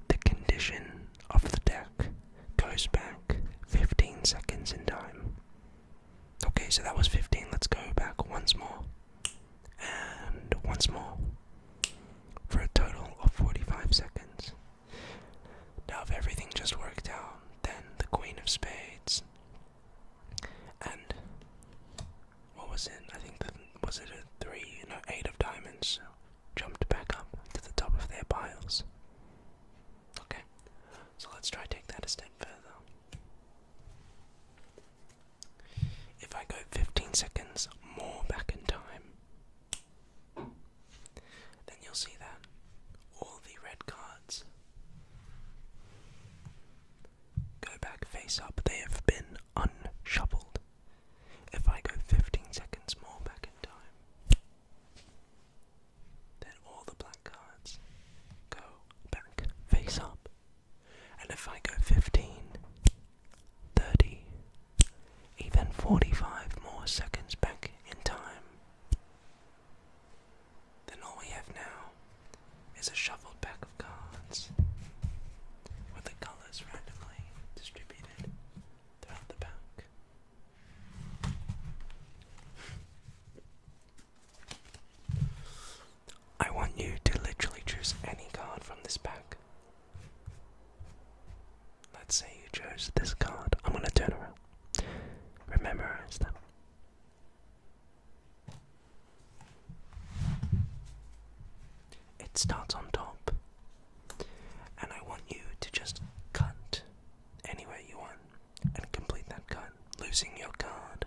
the condition of the deck goes back 15 seconds in time. Okay, so that was 15. Let's go back once more. And once more. For a total of 45 seconds. Now if everything just worked out, then the Queen of Spades and what was it? I think was it a 3? No, 8 of Diamonds jumped back up to the top of their piles. Okay, so let's try to take that a step further. If I go 15 seconds more back in time, then you'll see that all the red cards go back face up. They have been unshuffled. If I go 15 seconds more back in time, then all the black cards go back face up. And if I go 15, 30, even 45 more seconds back in time, then all we have now is a shuffled pack of cards with the colours randomly distributed throughout the pack. I want you to literally choose any card from this pack. Let's say you chose this card. I'm going to turn around. Memorize them. It starts on top, and I want you to just cut anywhere you want and complete that cut, losing your card.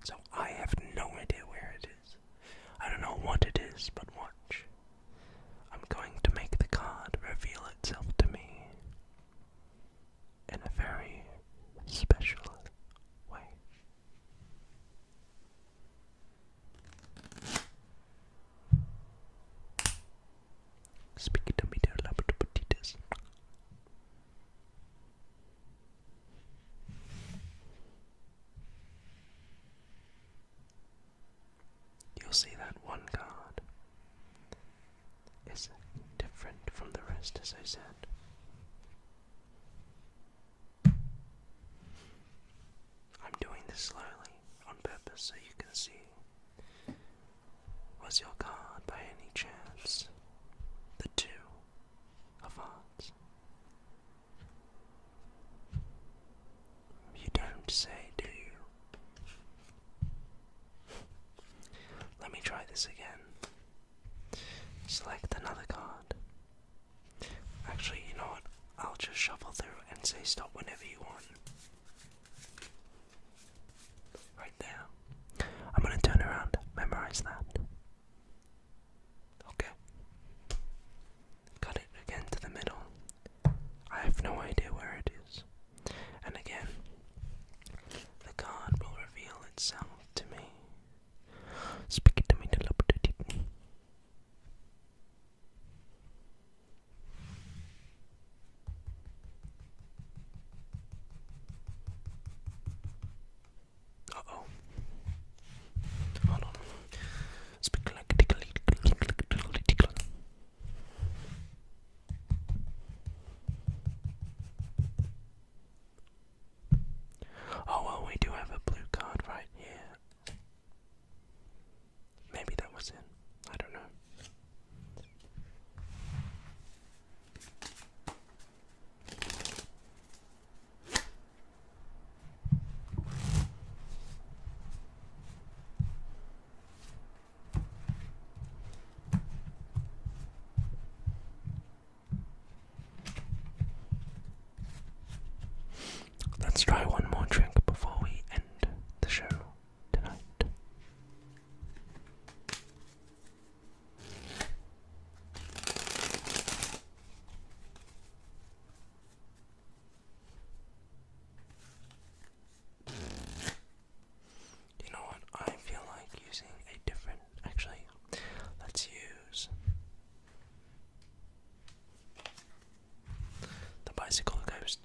So I have no idea where it is. I don't know what it is, but watch. I'm going to make the card reveal itself to me in a very special way. Speak it to me, dear Labradoritas. You'll see that one card is different from the rest, as I said. I'm doing this slowly on purpose so you can see. Was your card by any chance the 2 of Hearts? You don't say, do you? Let me try this again. Select another card. Actually, you know what? I'll just shuffle through and say stop whenever you want. Right there. I'm gonna turn around, memorize that. Okay. Cut it again to the middle. I have no idea where it is. And again, the card will reveal itself to me. Speak it to me, let's try one more trick before we end the show tonight. You know what? I feel like using a different. Actually, let's use the bicycle ghost.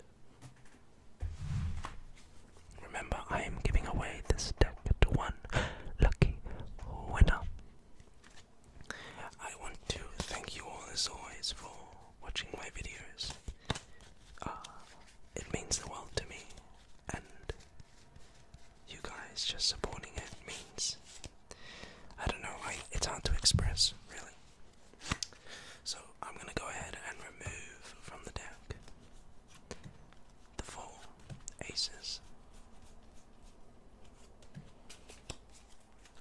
Remember, I am giving away this deck to one lucky winner. I want to thank you all as always for watching my videos. It means the world to me, and you guys just supporting it means, I don't know, it's hard to express, really. So I'm gonna go ahead and remove from the deck the 4 aces.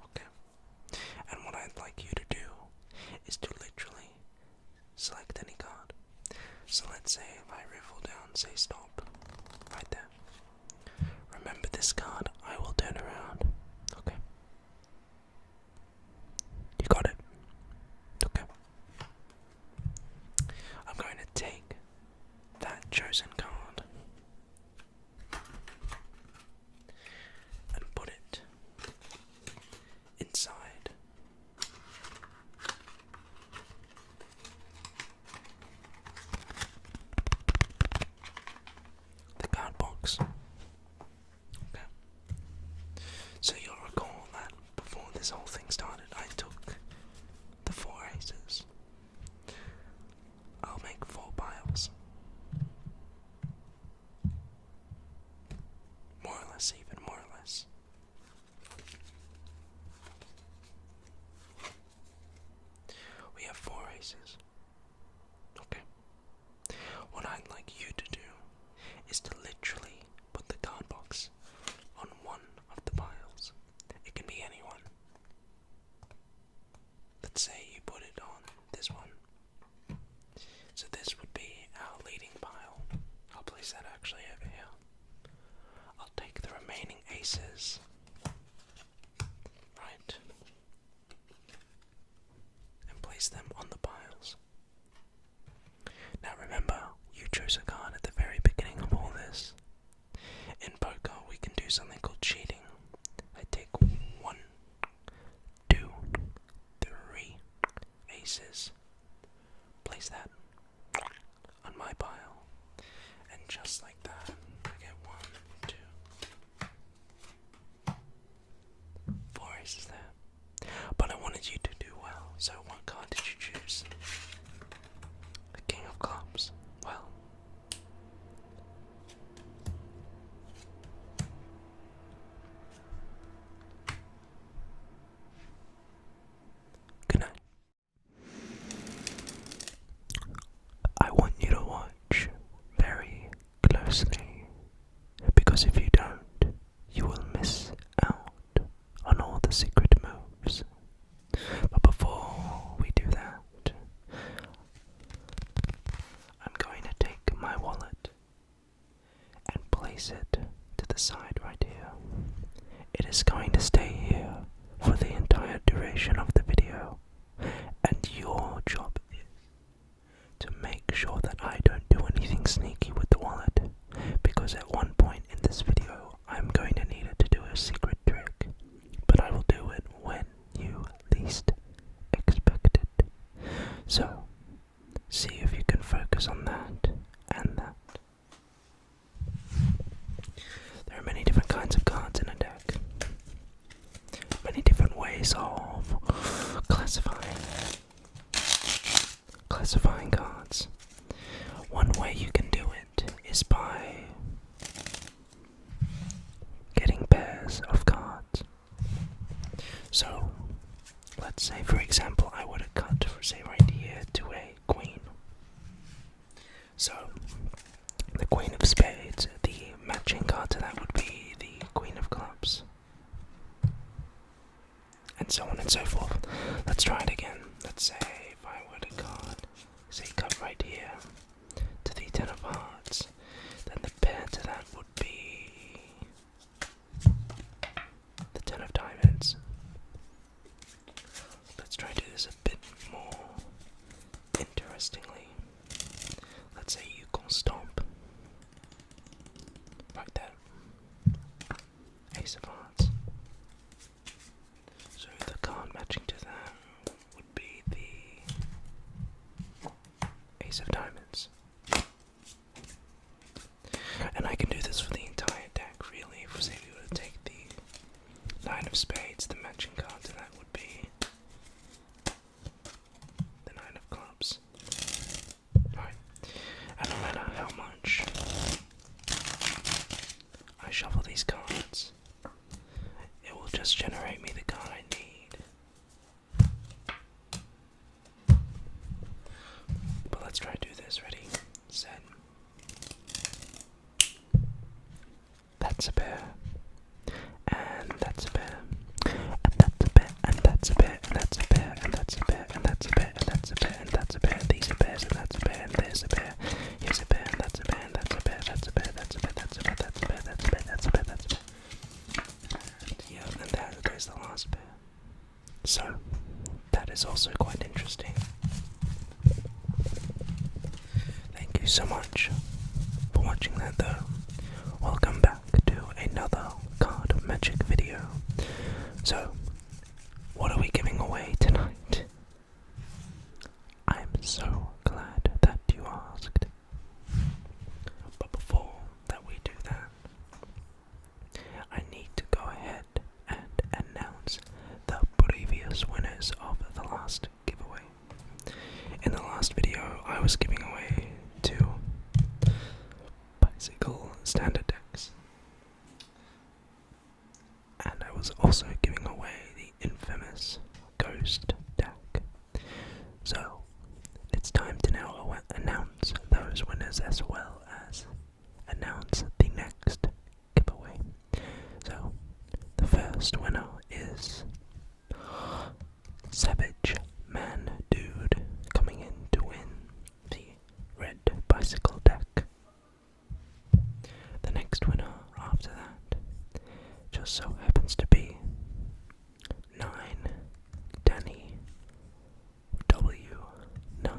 Okay. And what I'd like you to do is to literally select any card. So let's say if I riffle down, say stop, right there. Remember this card, I will turn around. Okay. You got it? Okay. I'm going to take that chosen card and put it inside the card box. Okay. So you'll recall that before this whole thing started, I took the 4 aces. I'll make 4 piles. More or less, even more or less. We have 4 aces. Okay. What I'd like you to do is to literally put the card box on one of the piles. It can be any one. Let's say you put it on this one. So this would be our leading pile. I'll place that actually over here. I'll take the remaining aces. Right. And place them on the piles. Now remember, you chose a card at the very beginning of all this. In poker, we can do something called cheating. I take 1, 2, 3 aces. Place that on my pile. And just like that, I get 1, 2, 4 aces there. But I wanted you to do well, so what card did you choose? The King of Clubs. Well, good night. I want you to watch very closely, because if you don't, you will miss out on all the secret moves. But before we do that, I'm going to take my wallet and place it to the side right here. It is going to stay here for the entire duration of the video, and your job is to make sure that I don't do anything sneaky with the wallet, because at one point in this video I'm going to need it to do a secret trick, but I will do it when you least expect it. So, see if you can focus on that and that. There are many different kinds of cards in a deck, many different ways of classifying cards. One way you can do it is by getting pairs of cards. So, let's say for example I would have cut, say right here, to a queen. So, the Queen of Spades, the matching card to that would be the Queen of Clubs. And so on and so forth. Let's try it again. Let's say if I were to cut right here to the Ten of Hearts, then the pair to that would be ace of diamonds. And I can do this for the entire deck, really. If we say we were to take the nine of spades, the matching card to that would be the nine of clubs. Right. And no matter how much I shuffle these cards, it will just generate me the card I need. But let's try to do this. Ready? Set. That's a pair. And that's a pair. And that's a pair. And that's a pair. And that's a pair. And that's a pair. And that's a pair. And that's a pair. And that's a pair. These are pairs. And that's a pair. And there's a pair. Here's a pair. And that's a pair. And that's a pair. That's a pair. That's a pair. That's a pair. That's a pair. That's a pair. That's a pair. That's a pair. And yeah, and there goes the last pair. So that is also quite interesting. Thank you so much for watching that though. Welcome back to another card magic video. So, what are we giving away tonight? I'm so glad that you asked. But before that we do that, I need to go ahead and announce the previous winners of the last giveaway. In the last video, I was giving away 2 bicycle standard decks. And I was also giving away the infamous ghost deck. So, it's time to now announce those winners as well as announce the next giveaway. So, the first winner is Savage Man Dude, coming in to win the red bicycle deck. The next winner after that just so happens to be 9 Danny W9,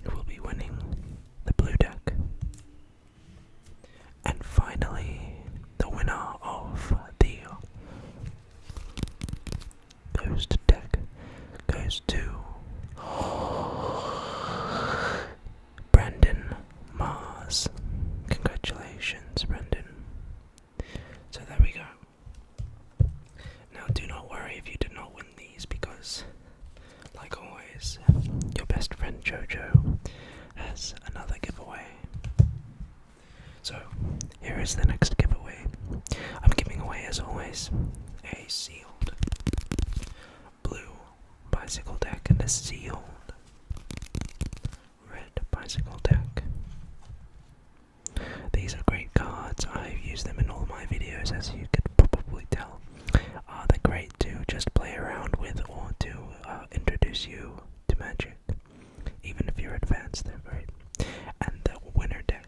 who will be winning the blue deck. And finally, the winner of the ghost deck goes to Brandon Mars. Congratulations, Brendan. So there we go. Now do not worry if you did not win these, because, like always, your best friend Jojo has another giveaway. So, here is the next giveaway. I'm giving away, as always, a sealed blue bicycle deck and a sealed red bicycle deck. These are great cards. I've used them in all my videos, as you could probably tell. They're great to just play around with or to introduce you to Magic. Even if you're advanced, they're great. And the winner deck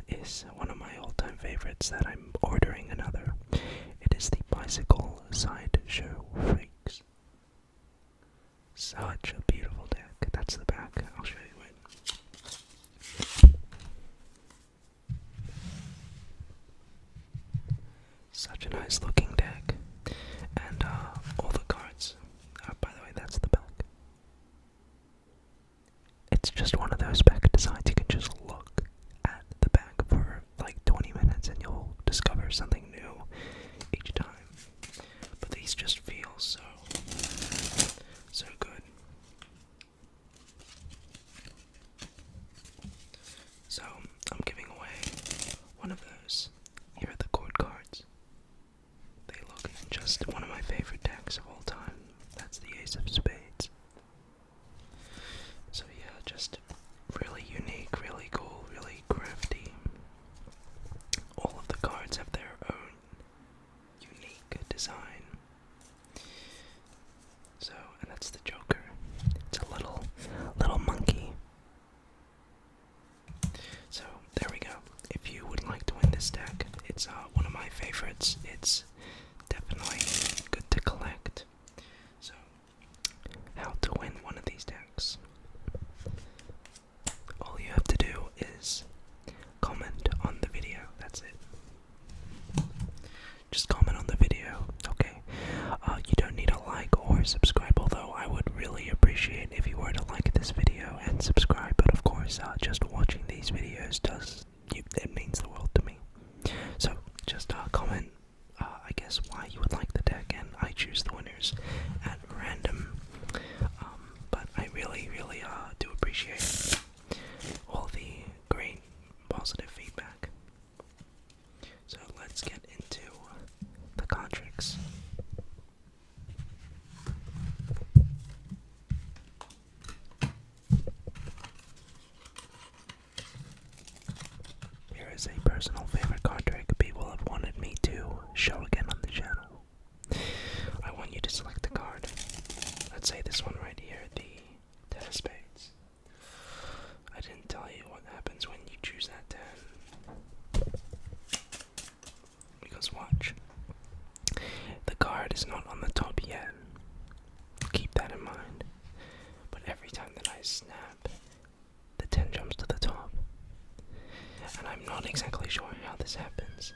is one of my all-time favorites that I'm ordering another. It is the Bicycle Sideshow Freaks. Such a beautiful deck. That's the back. I'll show you it. Such a nice looking deck. And all the cards. By the way, that's the back. It's just one of those back designs. You can just look at the back for like 20 minutes and you'll discover something new each time. But these just feel so good. So, I'm giving away one of those. Here are the chord cards. They look just one of my favorite decks of all time. That's the Ace of Spades. So yeah, just really unique, really cool, really crafty. All of the cards have their own unique design. So, and that's the Joker. It's a little monkey. So, there we go. If you would like to win this deck, it's one of my favorites. It's definitely good to collect. So, how to win one of these decks? All you have to do is comment on the video. That's it. Just comment on the video, okay? You don't need a like or subscribe, although I would really appreciate if you were to like this video and subscribe. is a personal favorite card trick people have wanted me to show again on the channel. I want you to select a card. Let's say this one right here, the Ten of Spades. I didn't tell you what happens when you choose that 10. Because watch. The card is not on the top yet. Keep that in mind. But every time that I snap, the 10 jumps to the top. And I'm not exactly sure how this happens.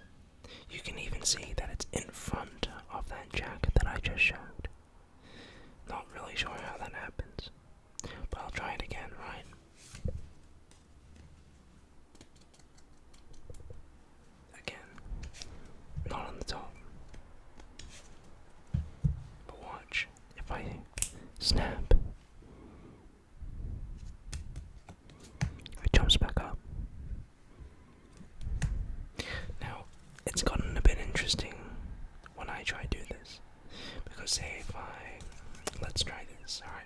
You can even see that it's in front of that jack that I just showed. Not really sure how that happens. But I'll try it again, right? Again. Not on the top. But watch. If I snap, it jumps back up. Now, it's gotten a bit interesting when I try to do this. Because say if let's try this, alright?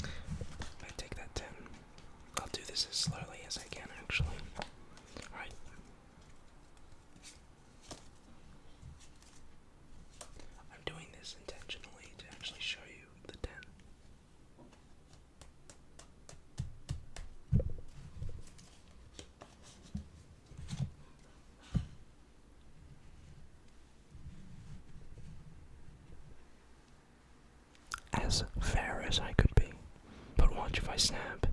If I take that 10, I'll do this as slowly as I can actually. Alright. I'm doing this intentionally to actually show you the 10. As fair as I could be. But watch, if I snap,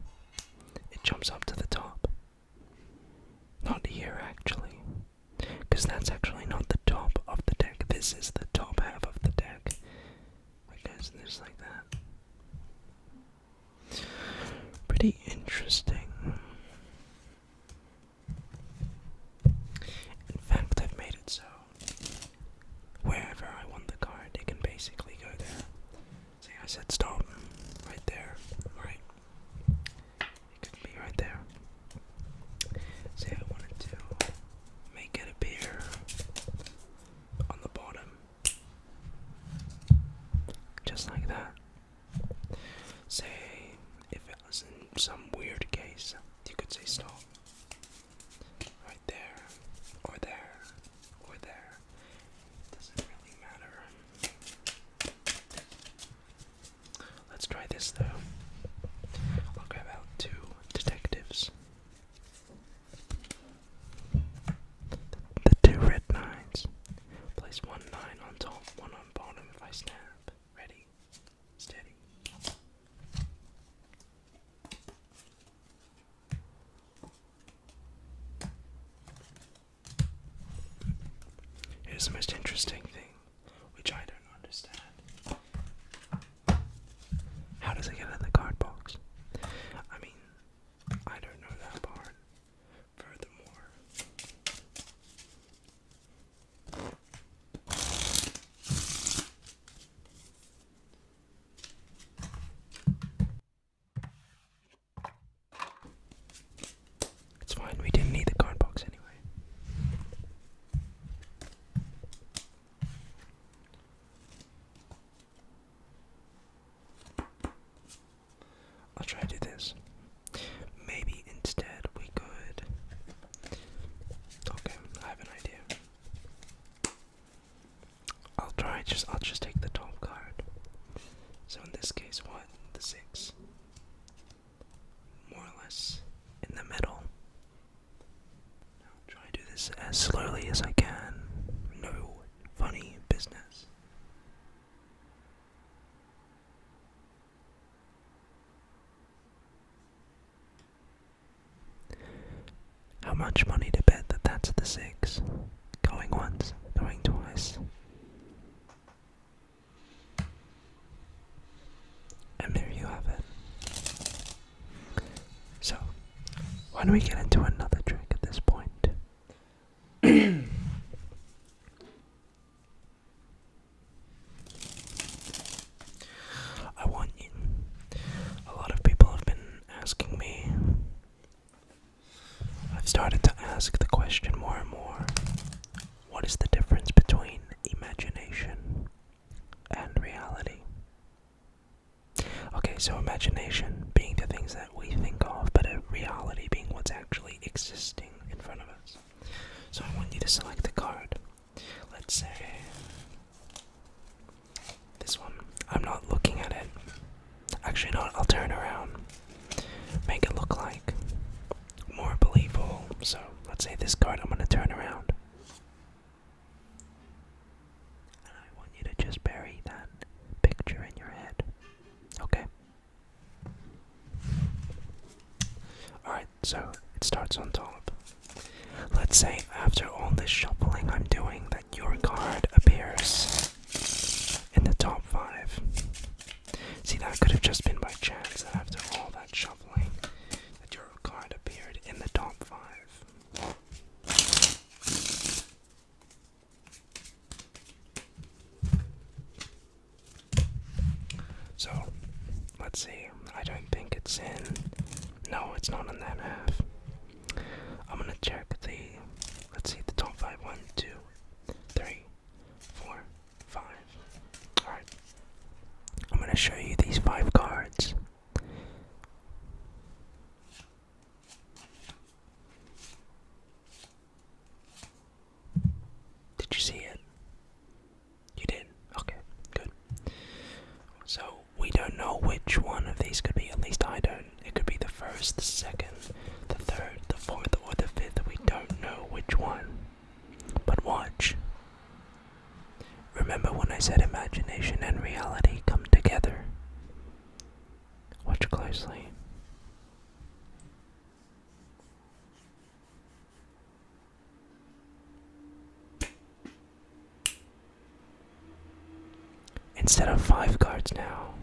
it jumps up to the top. Not here actually. Because that's actually not the top of the deck. This is the top half of the deck. It goes this like that. Pretty interesting. In fact, I've made it so wherever I want the card, it can basically go there. See, I said stop right there, right? It could be right there. Say I wanted to make it appear on the bottom, just like that. Say if it was in some weird case, you could say stop right there, or there, or there. Doesn't really matter. Let's try this though. I'll grab out 2 detectives. The 2 red 9s. Place 1 9 on top, 1 on bottom if I snap. Ready? Steady. Here's the most interesting thing, which I don't understand. How does it get in the card box? I mean, I don't know that part. Furthermore, it's fine, we didn't need the card box anyway. I'll try to do this. Maybe instead we could... Okay, I have an idea. I'll just take the top card. So in this case, what? The 6. More or less in the middle. Now I'll try to do this as slowly as I can. No funny business. How much money to bet that that's the 6? Going once, going twice. And there you have it. So, why don't we get into another trick at this point? I want you. A lot of people have been asking me. I've started to ask the question more and more. What is the difference between imagination and reality? Okay, so imagination being are things that we think of, but a reality being what's actually existing in front of us. So I want you to select a card. Let's say this one. I'm not looking at it. Actually, not. I'll turn around. Make it look like more believable. So let's say this card, I'm going to turn around. And I want you to just bury that picture in your head. Okay? Alright, so it starts on top. Let's say after all this shuffling I'm doing that your card appears in the top 5. See, that could have just been by chance that after all that shuffling that your card appeared in the top 5. So, let's see. I don't think it's in. No, it's not in that half. I'm gonna check the. Let's see, the top 5. 1, 2, 3, 4, 5. Alright. I'm gonna show you these 5 cards. Did you see it? You did? Okay, good. So, we don't know which one of these could be, at least I don't. It could be the first, the second, the third, the fourth, or the fifth. We don't know which one. But watch. Remember when I said imagination and reality come together? Watch closely. Instead of 5 cards now,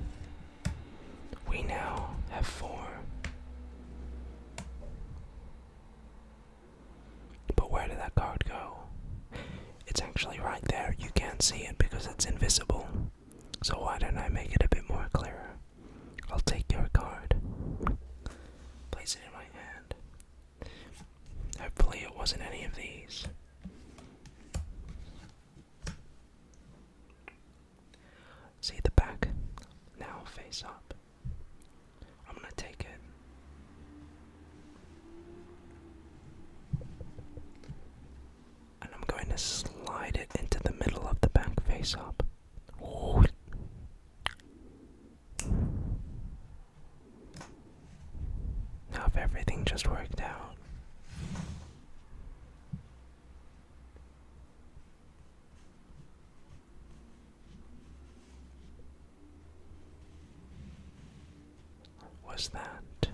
we now have 4. But where did that card go? It's actually right there. You can't see it because it's invisible. So why don't I make it a bit more clearer? I'll take your card, place it in my hand. Hopefully it wasn't any of these. See the back? Now face up. I'm gonna take it. And I'm going to slide it into the middle of the back face up. Ooh. Now if everything just worked out. Was that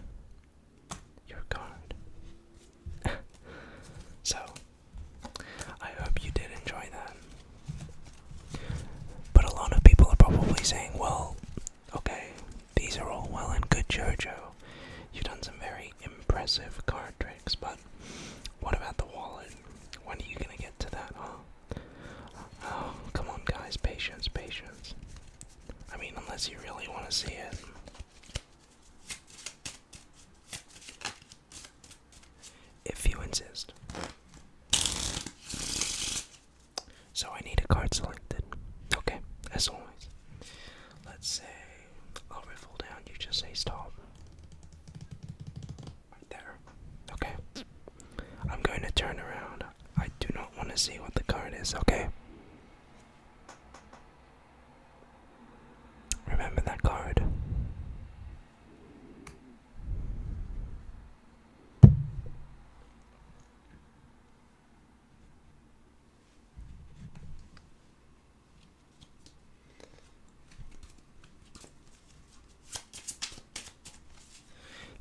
your card? So, I hope you did enjoy that. But a lot of people are probably saying, well, okay, these are all well and good, Jojo. You've done some very impressive card tricks, but what about the wallet? When are you gonna get to that, huh? Oh, come on guys, patience, patience. I mean, unless you really want to see it. If you insist. So I need a card selected. Okay, as always. Let's say I'll riffle down, you just say stop. Right there. Okay. I'm going to turn around. I do not want to see what the card is, okay? Remember that card.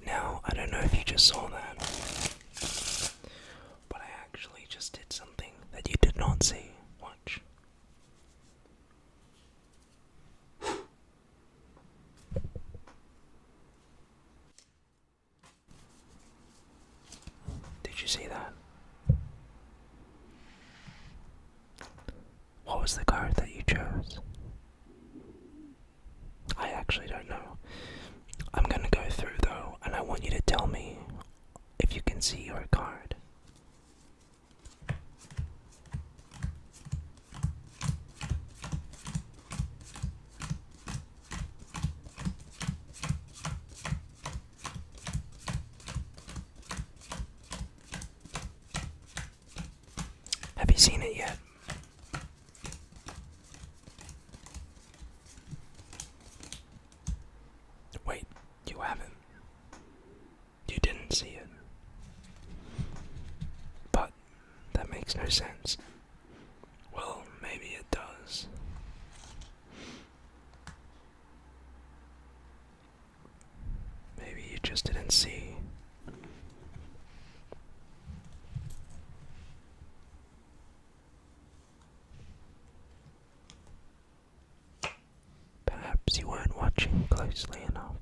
Now, I don't know if you just saw that, but I actually just did something that you did not see. Watch. Did you see that? What was the card that you chose? I actually don't know. I'm gonna go through though, and I want you to tell me you seen it yet? Wait, you haven't. You didn't see it. But that makes no sense. Well, maybe it does. Maybe you just didn't see. Perhaps you weren't watching closely enough.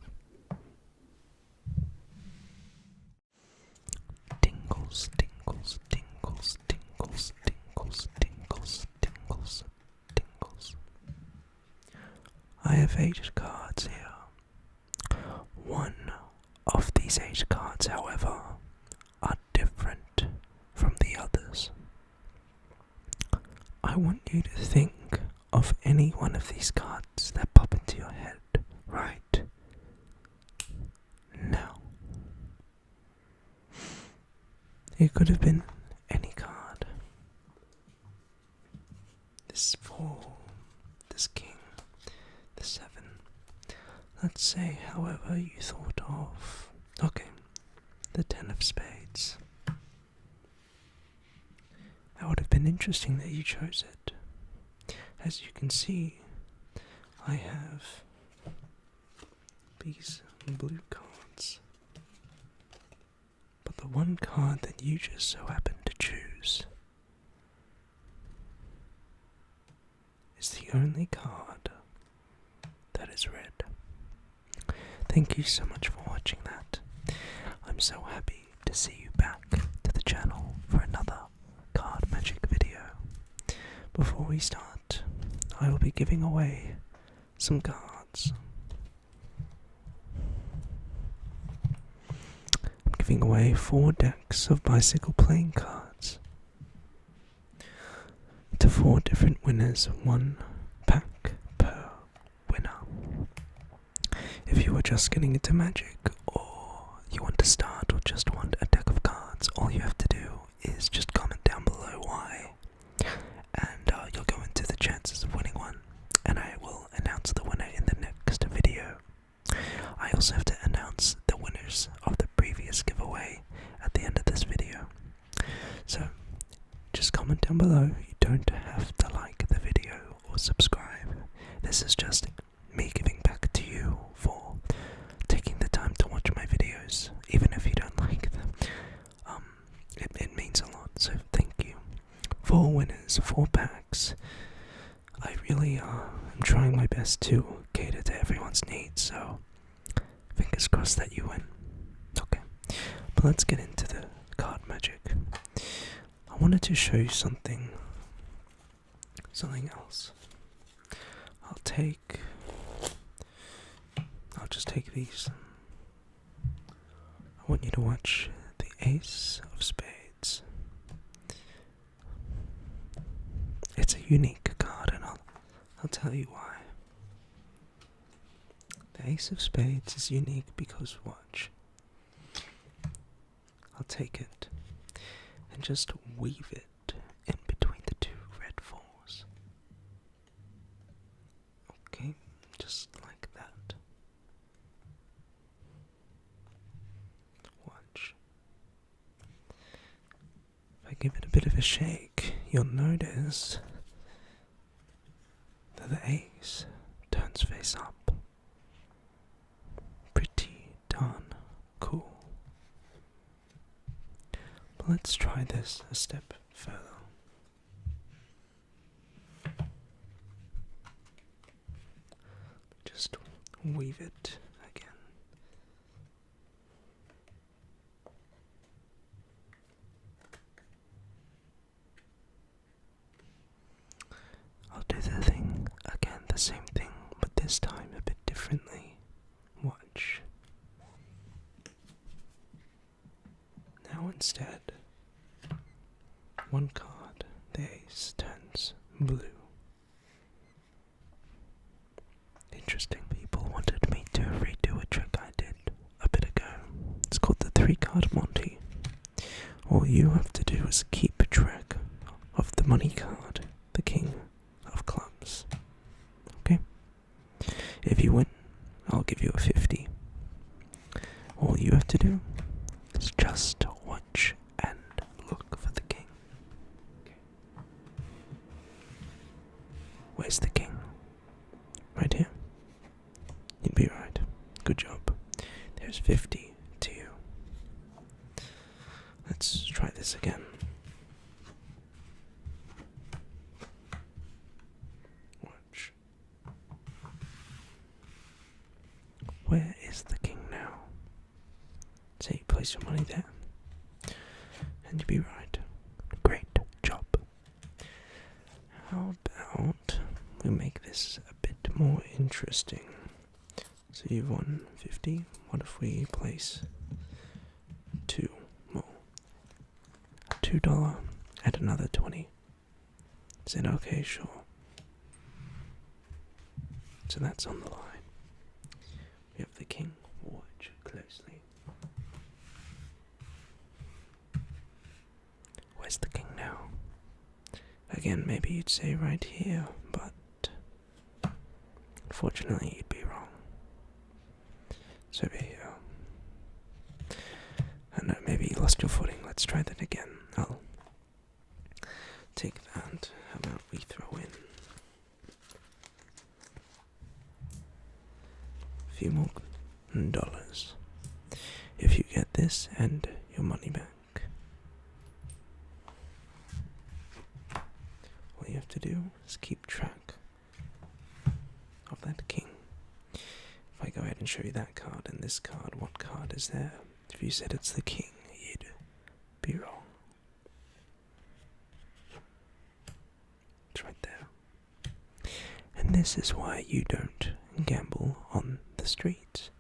Tingles, tingles, tingles, tingles, tingles, tingles, tingles, tingles. I have 8 cards here. One of these 8 cards, however, are different from the others. I want you to think of any one of these cards that pop into your head right now. It could have been any card. This 4, this king, the 7. Let's say, however, you thought of, okay, the 10 of spades. That would have been interesting that you chose it. As you can see, I have these blue cards. But the one card that you just so happen to choose is the only card that is red. Thank you so much for watching that. I'm so happy to see you back to the channel for another card magic video. Before we start, I will be giving away some cards. I'm giving away 4 decks of bicycle playing cards to 4 different winners, 1 pack per winner. If you are just getting into Magic, or you want to start, or just want a deck of cards, all you have to do is just comment down below why, and you'll go into the chances of winning one, and I will announce the winner in the next video. I also have to announce the winners of the previous giveaway at the end of this video. So, just comment down below. You don't have to like the video or subscribe. This is just me giving back to you for taking the time to watch my videos, even if you don't like them. It means a lot, so thank you. 4 winners, 4 packs. I really am trying my best to cater to everyone's needs, so fingers crossed that you win. Okay, but let's get into the card magic. I wanted to show you something else. I'll just take these. I want you to watch the Ace of Spades. It's a unique card, and I'll tell you why. The Ace of Spades is unique because, watch, I'll take it and just weave it in between the 2 red 4s. Okay, just like that. Watch. If I give it a bit of a shake, you'll notice that the ace turns face up. Pretty darn cool. But let's try this a step further. Just weave it again. I'll do the thing again, the same thing, but this time a bit differently. Watch. Now instead, one card, the ace, turns blue. Interesting. People wanted me to redo a trick I did a bit ago. It's called the 3-card Monty. All you have to do is keep track of the If you win, I'll give you a 50. All you have to do is just watch and look for the king. Where's the king? Right here? You'd be right. Good job. There's 50 to you. Let's try this again. Watch. Where is the king now? Say you place your money there. And you'd be right. Great job. How about we make this a bit more interesting? So you've won 50. What if we place 2 more? $2 and another 20. Is it okay? Sure. So that's on the line. We have the king. Watch closely. Where's the king now? Again, maybe you'd say right here, but unfortunately you'd be wrong. It's over here. I know, maybe you lost your footing. Let's try that again. I'll take that. How about we throw in a few more dollars if you get this and your money back. All you have to do is keep track of that king. If I go ahead and show you that card and this card, what card is there? If you said it's the king, you'd be wrong. It's right there. And this is why you don't gamble on the streets.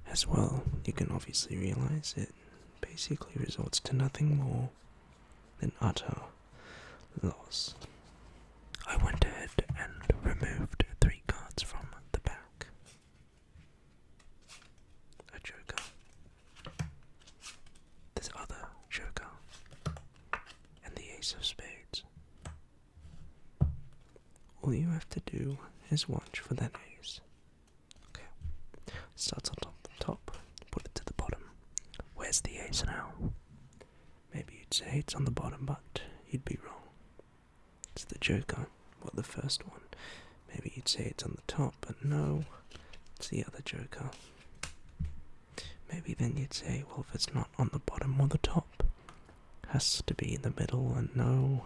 As well, you can obviously realize it basically resorts to nothing more than utter loss. I went ahead and removed 3 cards from the back. A joker. This other joker. And the ace of spades. All you have to do is watch for that ace. Okay. Starts on top, put it to the bottom. Where's the ace now? Maybe you'd say it's on the bottom, but you'd be wrong. It's the joker, well, the first one. Maybe you'd say it's on the top, but no, it's the other joker. Maybe then you'd say, well, if it's not on the bottom or the top, it has to be in the middle, and no,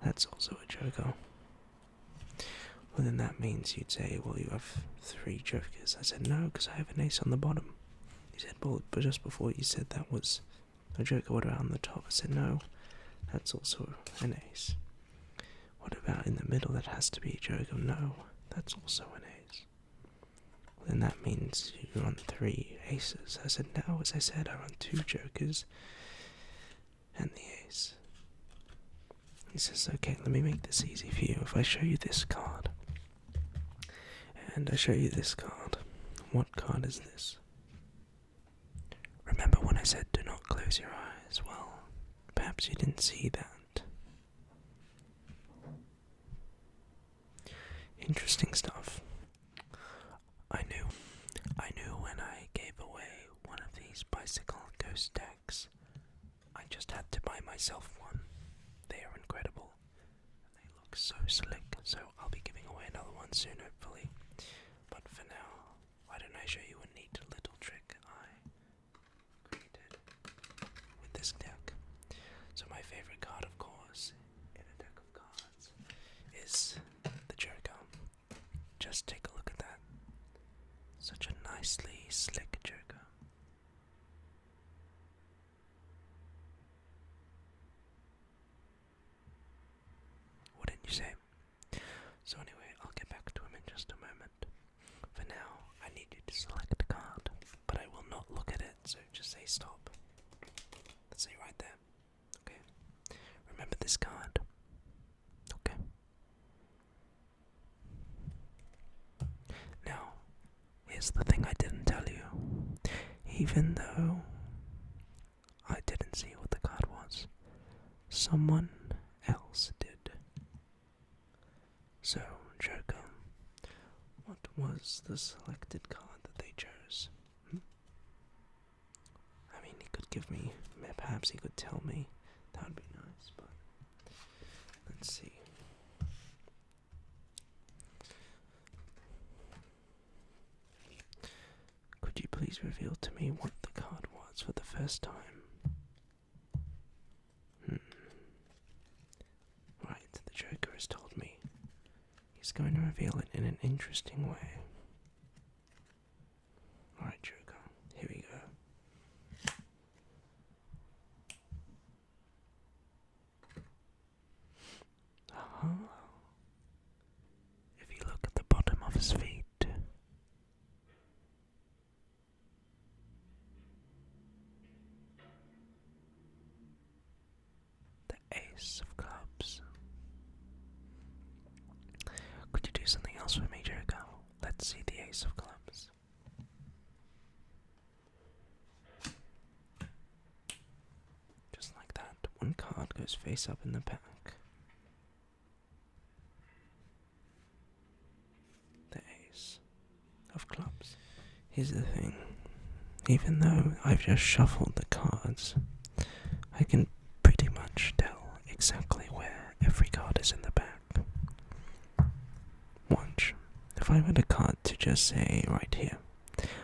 that's also a joker. Well, then that means you'd say, well, you have 3 jokers. I said, no, because I have an ace on the bottom. You said, well, but just before you said that was a joker, what about on the top? I said, no, that's also an ace. What about in the middle? That has to be a joker. No, that's also an ace. Well, then that means you run 3 aces. I said, no, as I said, I run 2 jokers and the ace. He says, okay, let me make this easy for you. If I show you this card, and I show you this card, what card is this? Remember when I said do not close your eyes? Well, perhaps you didn't see that. Interesting stuff. I knew when I gave away one of these bicycle ghost decks, I just had to buy myself one. They are incredible. They look so slick, so I'll be giving away another one soon, hopefully. But for now, why don't I show you a neat little trick I created with this deck. So my favorite card, of course, in a deck of cards is the Joker. Just take a look at that. Such a nicely slick Joker. Wouldn't you say? So anyway, I'll get back to him in just a moment. For now, I need you to select a card, but I will not look at it, so just say stop. Let's say right there. Okay? Remember this card. Okay? Now, here's the thing I didn't tell you. Even though I didn't see what the card was, someone else did. So, Joker, what was the selected card that they chose? I mean, he could give me, perhaps he could tell me. That would be nice, but let's see. Could you please reveal to me what the card was for the first time? Right, the Joker has told me. He's going to reveal it in an interesting way. Alright, Joker, here we go. If you look at the bottom of his feet, the Ace of Clubs. Could you do something else for me, Joker? Let's see the Ace of Clubs. Just like that, one card goes face up in the pack. Of clubs. Here's the thing, even though I've just shuffled the cards, I can pretty much tell exactly where every card is in the pack. Watch, if I had a card to just say right here,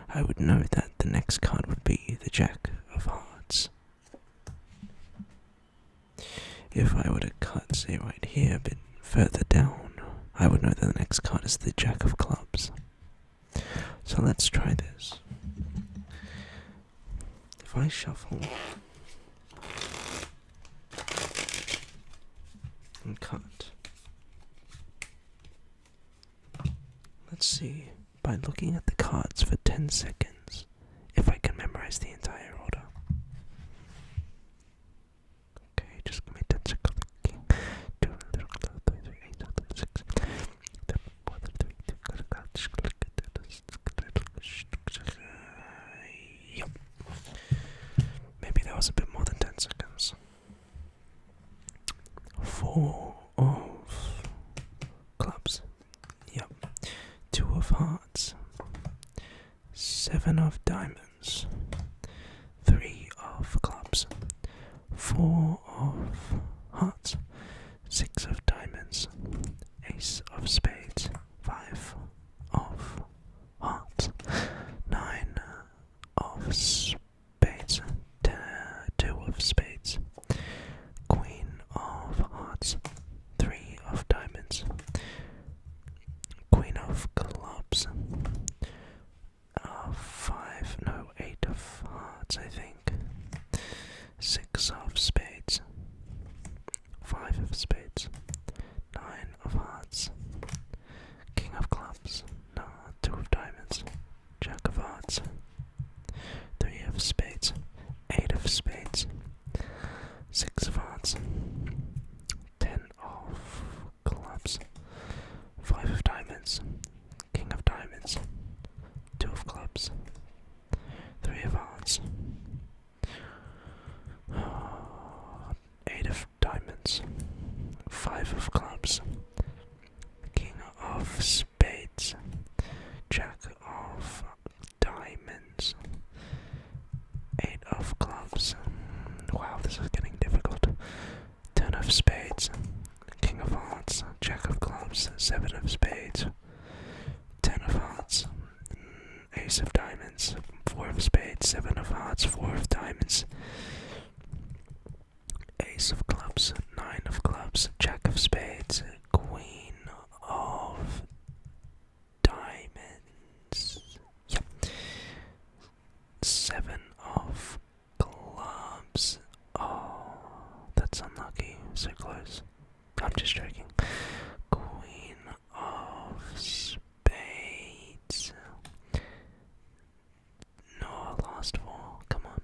I would know that the next card would be the Jack of Hearts. If I were to cut, say right here, a bit further down, I would know that the next card is the Jack of Clubs. So let's try this. If I shuffle and cut, let's see, by looking at the cards for 10 seconds, if I can memorize the entire order. Okay, just give me 10 seconds. 2, 3, 8, 6, 7, 4, 3, 2, yep. Maybe that was a bit more than 10 seconds. 4 of clubs. Yep. 2 of hearts. 7 of diamonds. 3 of clubs. 4 of hearts. 6 of diamonds. Ace of spades. 5 of hearts. 9 of spades. 2 of spades. Queen of hearts. 3 of diamonds. Queen of clubs. 8 of hearts, I think. 6 of spades. 5 of spades. 9 of hearts. King of clubs. 2 of diamonds. Jack of hearts. 3 of spades. 8 of spades. 6 of hearts. 10 of clubs. 5 of diamonds. King of diamonds. 2 of clubs. 3 of hearts. 8 of diamonds. 5 of clubs. King of spades. Jack of diamonds. 8 of clubs. Wow, this is getting difficult. 10 of spades. King of hearts. Jack of clubs. 7 of spades. 10 of hearts. Ace of diamonds. 4 of spades. 7 of hearts. 4 of diamonds. Ace of clubs. 9 of clubs. Jack of spades. Queen of diamonds. Yep. 7 of clubs. Oh, that's unlucky. So close. I'm just joking. Queen of spades. No, last 4. Come on.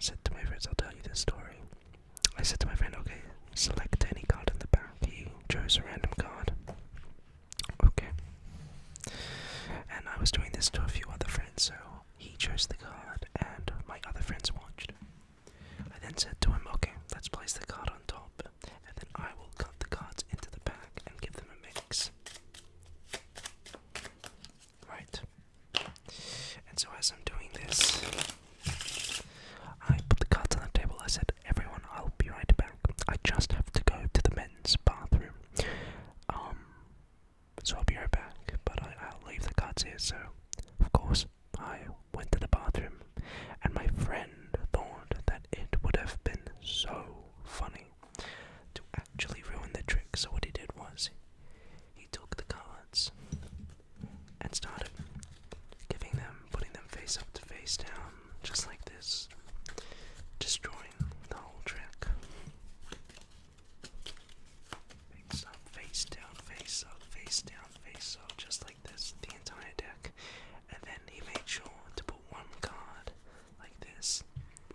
said to my friends, I'll tell you this story. I said to my friend, okay, select any card in the back. He chose a random card. Okay. And I was doing this to a few other friends, so he chose the card and my other friends watched. I then said to him, okay, let's place the card on top, and then I will cut the cards into the back and give them a mix. Right. And so as I'm doing this, I put the cards on the table. I said, everyone, I'll be right back. I just have to go to the men's bathroom. So I'll be right back, but I'll leave the cards here. So, of course, I went to the bathroom, and my friend thought that it would have been so funny to actually ruin the trick. So what he did was, he took the cards and started putting them face up to face down, just like this, destroying the whole trick. Face up, face down, face up, face down, face up, just like this, the entire deck. And then he made sure to put one card like this,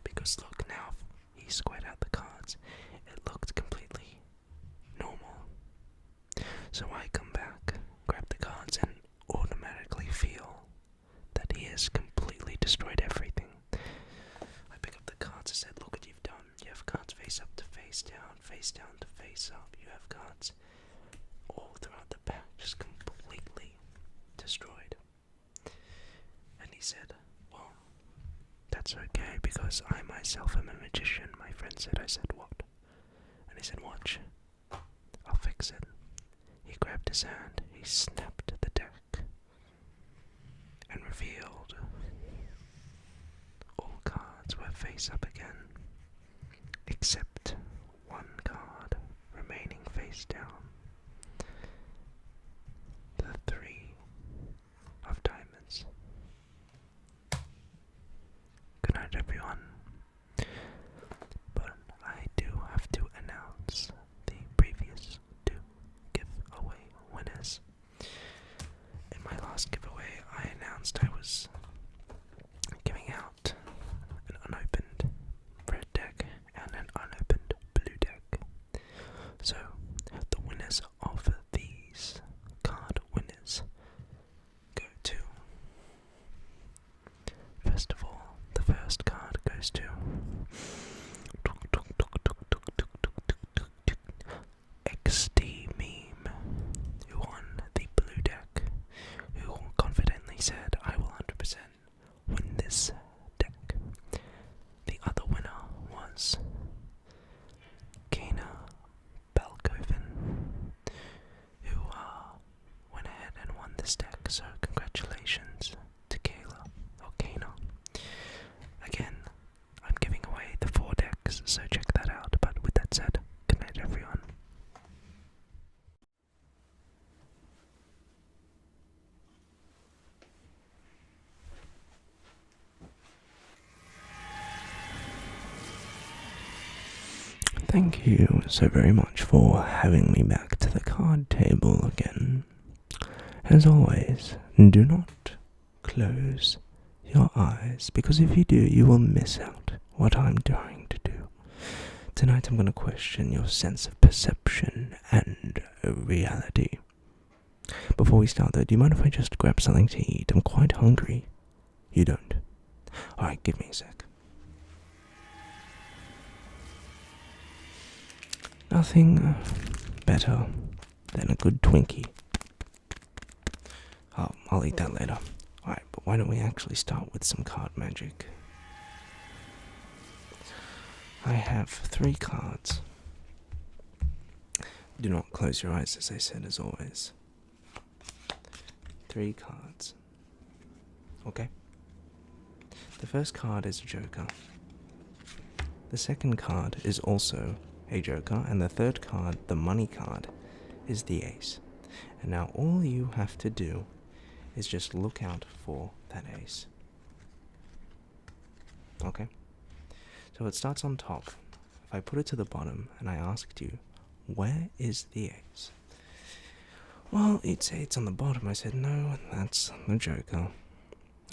because look, now he squared out the cards, it looked completely normal. So I come back, grab the cards, and automatically feel that he has completely destroyed everything. I pick up the cards and said, look what you've done. You have cards face up to face down to face up. You have cards all throughout the back, just completely destroyed. And he said, well, that's okay, because I myself am a magician. My friend said. I said, what? And he said, watch, I'll fix it. He grabbed his hand, he snapped the deck, and revealed all cards were face up again, except one card remaining face down. The 3 of diamonds. Good night, everyone. But I do have to announce the previous 2 giveaway winners. In my last giveaway, I announced I was giving out an unopened red deck and an unopened blue deck. So, the winners of these card winners go to, first of all, the first card goes to XD Meme, who won the blue deck, who confidently said, I will 100% win this deck. The other winner was Kana Belkoven, who went ahead and won this deck, so congratulations to Kayla, or Kana. Again, I'm giving away the 4 decks, so check that out, but with that said, good night everyone. Thank you so very much for having me back to the card table again. As always, do not close your eyes, because if you do, you will miss out what I'm trying to do. Tonight I'm going to question your sense of perception and reality. Before we start though, do you mind if I just grab something to eat? I'm quite hungry. You don't? Alright, give me a sec. Nothing better than a good Twinkie. I'll eat that later. Alright, but why don't we actually start with some card magic? I have 3 cards. Do not close your eyes, as I said, as always. 3 cards. Okay? The first card is a joker. The second card is also a joker, and the third card, the money card, is the ace. And now all you have to do is just look out for that ace. Okay? So it starts on top. If I put it to the bottom and I asked you, where is the ace? Well, you'd say it's on the bottom. I said, no, that's the joker.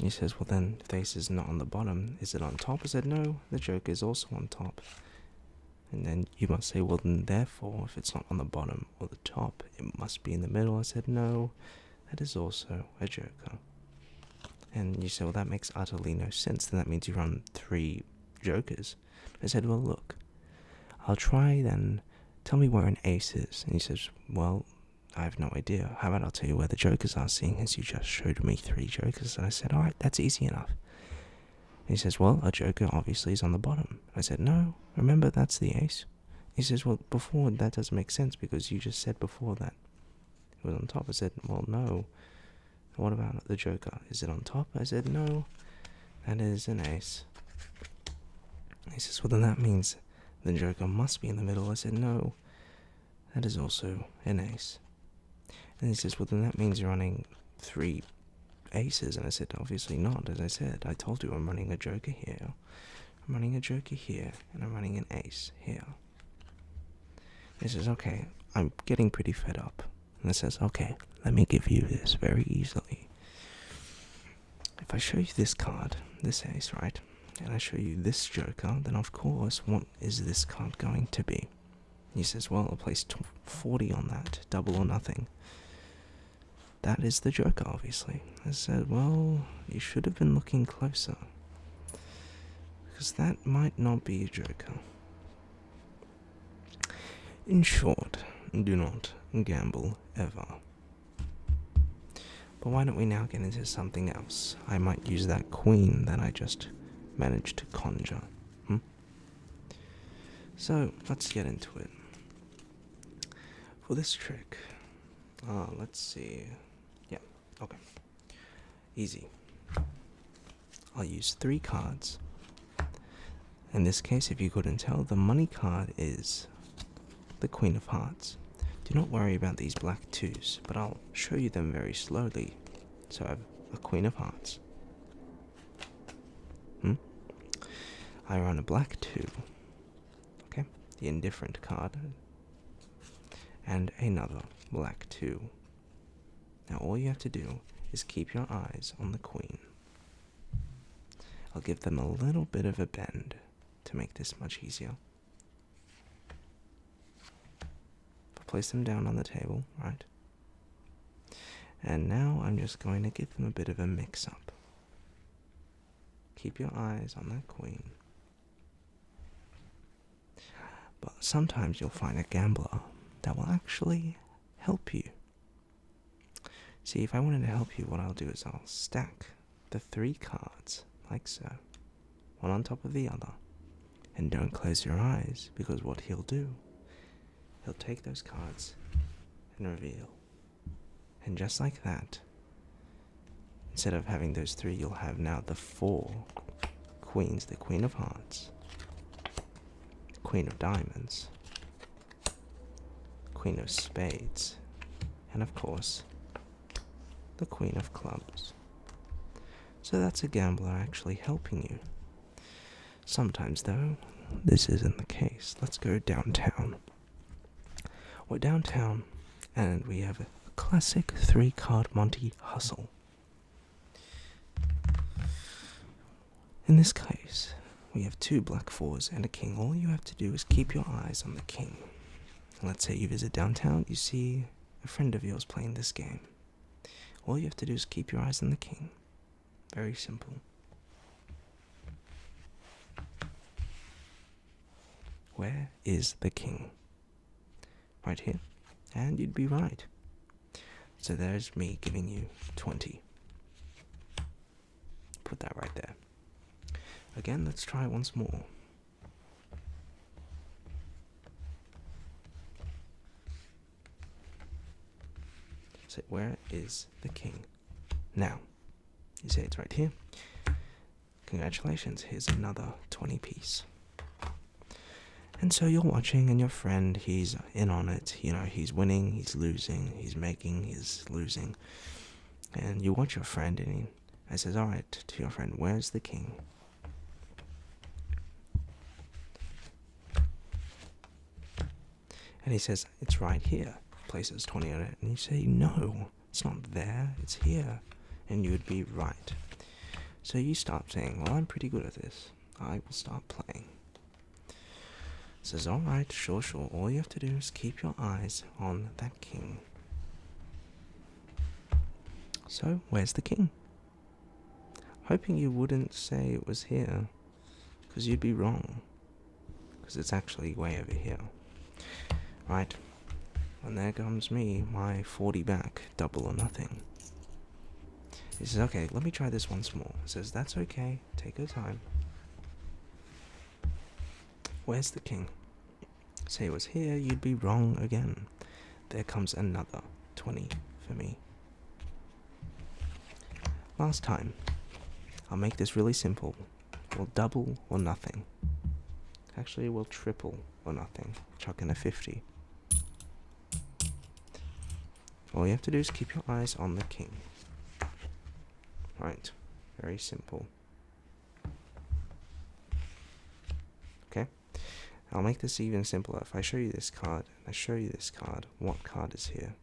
He says, well then, if the ace is not on the bottom, is it on top? I said, no, the joker is also on top. And then you must say, well then therefore, if it's not on the bottom or the top, it must be in the middle. I said, no, that is also a joker. And you say, well that makes utterly no sense, then that means you run 3 jokers. I said, well look, I'll try then, tell me where an ace is. And he says, well, I have no idea. How about I'll tell you where the jokers are, seeing as you just showed me 3 jokers. And I said, alright, that's easy enough. And he says, well, a joker obviously is on the bottom. I said, no, remember that's the ace. He says, well, before that doesn't make sense because you just said before that it was on top. I said, well, no. What about the joker? Is it on top? I said, no, that is an ace. He says, well, then that means the joker must be in the middle. I said, no, that is also an ace. And he says, well, then that means you're running 3 aces. And I said, obviously not. As I said, I told you I'm running a joker here, I'm running a joker here, and I'm running an ace here. He says, okay, I'm getting pretty fed up. And I says, okay, let me give you this very easily. If I show you this card, this ace, right, and I show you this joker, then of course, what is this card going to be? He says, well, I'll place 40 on that, double or nothing. That is the joker, obviously. I said, well, you should have been looking closer, because that might not be a joker. In short, do not gamble ever. But why don't we now get into something else? I might use that queen that I just managed to conjure. So, let's get into it. For this trick, let's see. Yeah, okay. Easy. I'll use 3 cards. In this case, if you couldn't tell, the money card is the Queen of Hearts. Do not worry about these black 2s, but I'll show you them very slowly. So I have a Queen of Hearts. I run a black 2. Okay, the indifferent card. And another black 2. Now all you have to do is keep your eyes on the Queen. I'll give them a little bit of a bend to make this much easier. Place them down on the table, right? And now I'm just going to give them a bit of a mix-up. Keep your eyes on that queen. But sometimes you'll find a gambler that will actually help you. See, if I wanted to help you, what I'll do is I'll stack the 3 cards, like so, one on top of the other. And don't close your eyes, because what he'll do, he'll take those cards and reveal. And just like that, instead of having those 3, you'll have now the 4 queens. The Queen of Hearts, the Queen of Diamonds, Queen of Spades, and of course, the Queen of Clubs. So that's a gambler actually helping you. Sometimes though, this isn't the case. Let's go downtown. We're downtown, and we have a classic 3-card Monty hustle. In this case, we have 2 black 4s and a king. All you have to do is keep your eyes on the king. Let's say you visit downtown, you see a friend of yours playing this game. All you have to do is keep your eyes on the king. Very simple. Where is the king? Right here. And you'd be right. So there's me giving you 20. Put that right there. Again, let's try it once more. So where is the king? Now, you say it's right here. Congratulations, here's another 20 piece. And so you're watching, and your friend, he's in on it. You know, he's winning, he's losing, he's making, he's losing. And you watch your friend, and he says, alright, to your friend, where's the king? And he says, it's right here. Places 20 on it. And you say, no, it's not there, it's here. And you would be right. So you start saying, well, I'm pretty good at this. I will start playing. Says, alright, sure. All you have to do is keep your eyes on that king. So, where's the king? Hoping you wouldn't say it was here, because you'd be wrong. Because it's actually way over here. Right, and there comes me, my 40 back, double or nothing. He says, okay, let me try this once more. He says, that's okay, take your time. Where's the king? Say it was here, you'd be wrong again. There comes another 20 for me. Last time. I'll make this really simple. We'll double or nothing. Actually, we'll triple or nothing. Chuck in a 50. All you have to do is keep your eyes on the king. Right. Very simple. Okay. I'll make this even simpler. If I show you this card, and I show you this card, what card is here?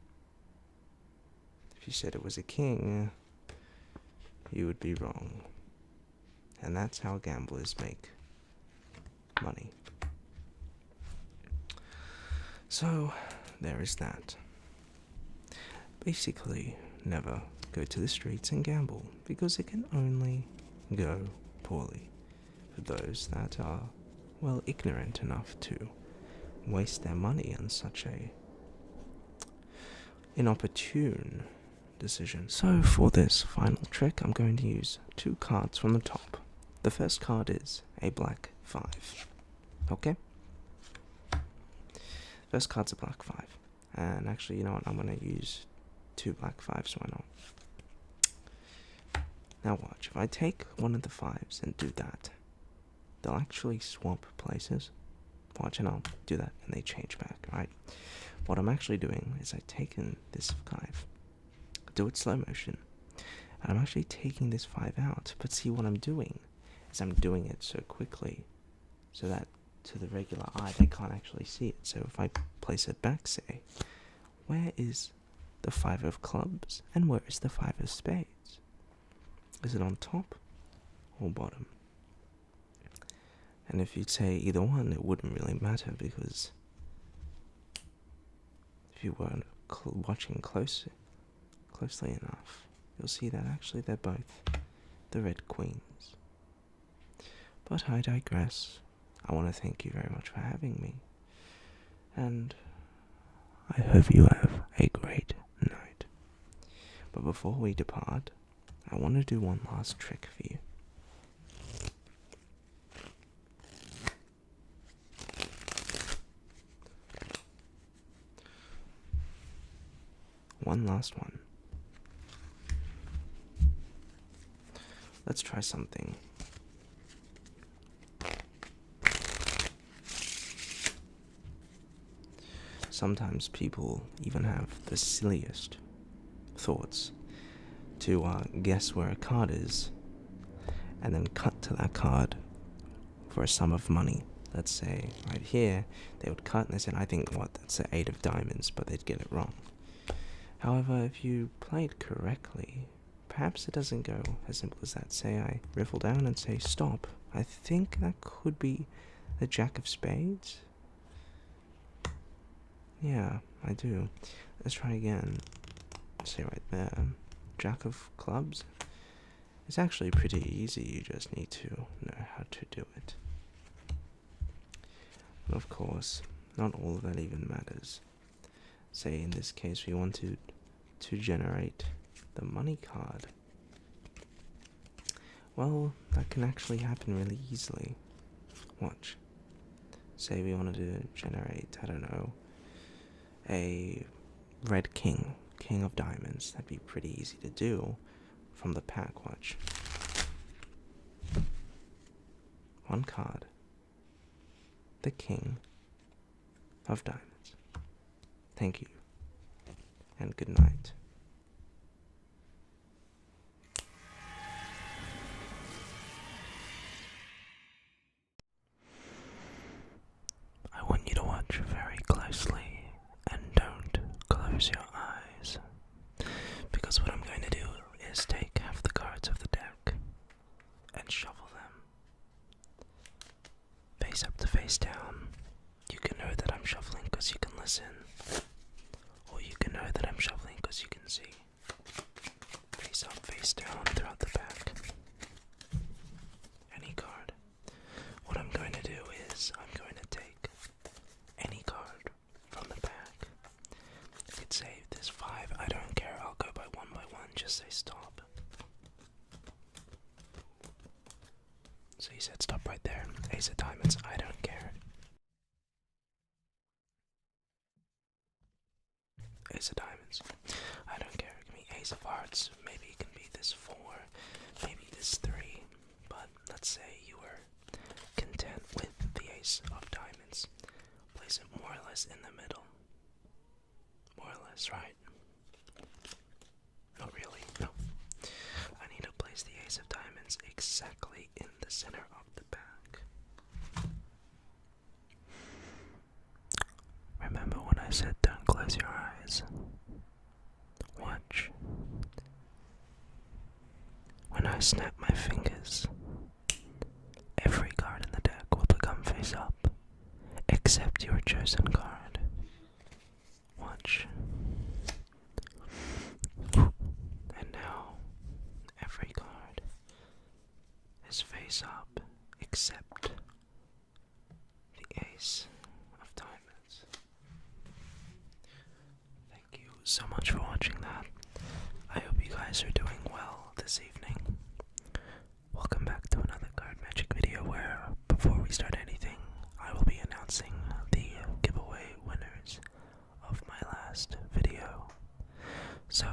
If you said it was a king, you would be wrong. And that's how gamblers make money. So, there is that. Basically, never go to the streets and gamble, because it can only go poorly for those that are, well, ignorant enough to waste their money on such a inopportune decision. So for this final trick, I'm going to use 2 cards from the top. The first card is a black 5. Okay? First card's a black 5. And actually, you know what? I'm going to use 2 black 5s, why not? Now watch. If I take one of the 5s and do that, they'll actually swap places. Watch, and I'll do that, and they change back, right? What I'm actually doing is I've taken this 5, do it slow motion, and I'm actually taking this 5 out. But see, what I'm doing is I'm doing it so quickly so that to the regular eye they can't actually see it. So if I place it back, say, where is the 5 of clubs and where is the 5 of spades? Is it on top or bottom? And if you'd say either one, it wouldn't really matter, because if you weren't watching closely enough, you'll see that actually they're both the red queens. But I digress. I want to thank you very much for having me, and I hope you have a great night. But before we depart, I want to do one last trick for you. One last one. Let's try something. Sometimes people even have the silliest thoughts to guess where a card is and then cut to that card for a sum of money. Let's say right here they would cut and they said, I think that's the 8 of diamonds, but they'd get it wrong. However, if you play it correctly, perhaps it doesn't go as simple as that. Say I riffle down and say stop. I think that could be the Jack of Spades. Yeah, I do. Let's try again. Say right there, Jack of Clubs. It's actually pretty easy, you just need to know how to do it. And of course, not all of that even matters. Say in this case we wanted to generate the money card. Well, that can actually happen really easily. Watch. Say we wanted to generate, I don't know, a red king, king of diamonds. That'd be pretty easy to do from the pack. Watch. One card. The king of diamonds. Thank you, and good night. I want you to watch very closely and don't close your eyes, because what I'm going to do is take half the cards of the deck face down, you can know that I'm shuffling because you can listen, or you can know that I'm shuffling because you can see. Face up, face down, throughout the back. Any card. What I'm going to do is, I'm going to take any card from the back. You could say if there's 5, I don't care, I'll go by one, just say stop. So you said stop right there. Ace of diamonds, I don't care. Ace of diamonds, I don't care. Give me ace of hearts. Maybe it can be this 4, maybe this 3. But let's say you were content with the ace of diamonds. Place it more or less in the middle. More or less, right? Not really, no. I need to place the ace of diamonds exactly in the center of the back. Remember when I said don't close your eyes? Watch. When I snap my fingers, every card in the deck will become face up, except your chosen card. Watch. And now, every card is face up, except the ace of diamonds. Thank you so much for watching that. I hope you guys are doing well this evening. Welcome back to another card magic video where, before we start anything, I will be announcing the giveaway winners of my last video. So,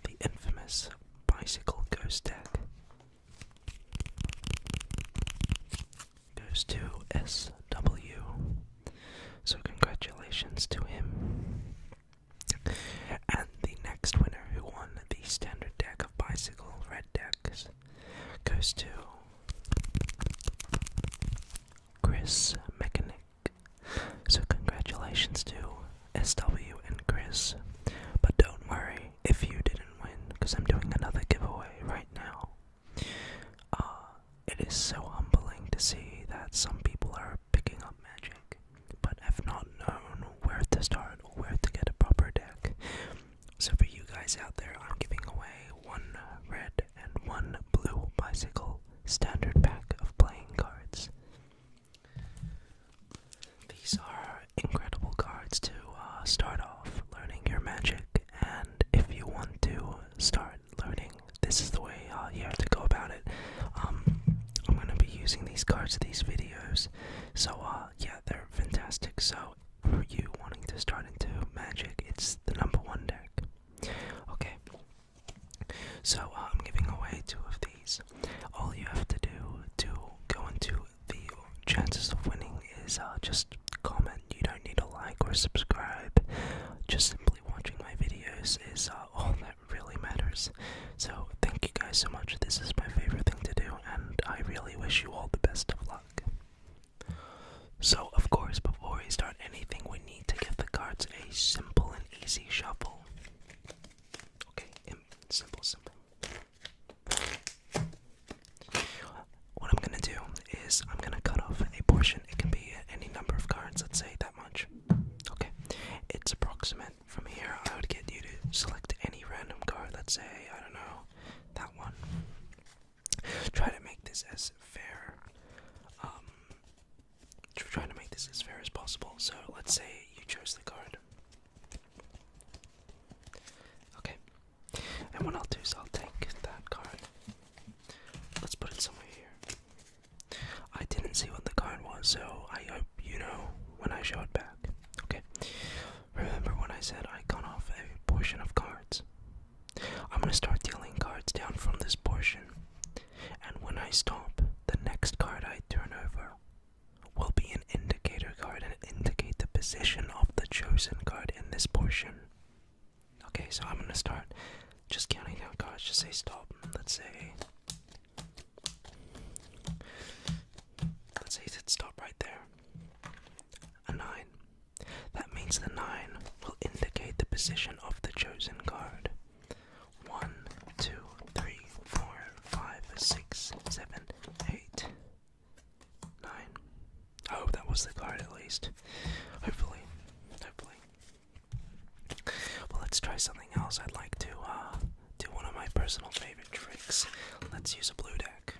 the infamous bicycle ghost deck goes to SW. So congratulations to him. And the next winner who won the standard deck of bicycle red decks goes to Chris Mechanic. So congratulations to SW and Chris. But don't worry if you didn't win, because I'm doing another giveaway right now. It is so humbling to see that some people are picking up Magic, but have not known where to start or where to get a proper deck. So for you guys out there, I'm giving away 1 red and 1 blue bicycle standard pack of playing cards. These are incredible cards to start off learning your Magic, and if you want to start learning, this is the way you have to go about it. I'm going to be using these cards in these videos, so yeah, they're fantastic. So for you wanting to start into Magic, it's the #1 deck. Okay, so I'm giving away 2 of these. All you have to do to go into the chances of winning is just comment. You don't need to like or subscribe. Just simply watching my videos is all that really matters. So thank you guys so much. This is my favorite thing to do, and I really wish you all the best of luck. So of course, before we start anything, we need to give the cards a simple and easy shuffle. Okay, simple. What I'm gonna do is I'm gonna cut off a portion. It can be any number of cards, let's say that much. Okay, it's approximate. From here, I would get you to select any random card. Let's say, I don't know, that one. Try to make this as fair. Try to make this as fair as possible. So let's say you chose the card. Okay, and what I'll do is I'll take that card. Let's put it somewhere here. I didn't see what the card was, so I hope you know when I show it back. Okay, remember when I said I cut off a portion of cards? I'm going to start dealing cards down from this portion, and when I stop, the next card I turn over will be an indicator card and indicate the position of the chosen card in this portion. Okay, so I'm going to start just counting down cards. Just say stop. Let's say it stop right there. A 9. That means the 9 will indicate the position of the chosen card. 1, 2, 3, 4, 5, 6, 7, 8, 9. loves the card at least. Hopefully. Well, let's try something else. I'd like to do one of my personal favorite tricks. Let's use a blue deck.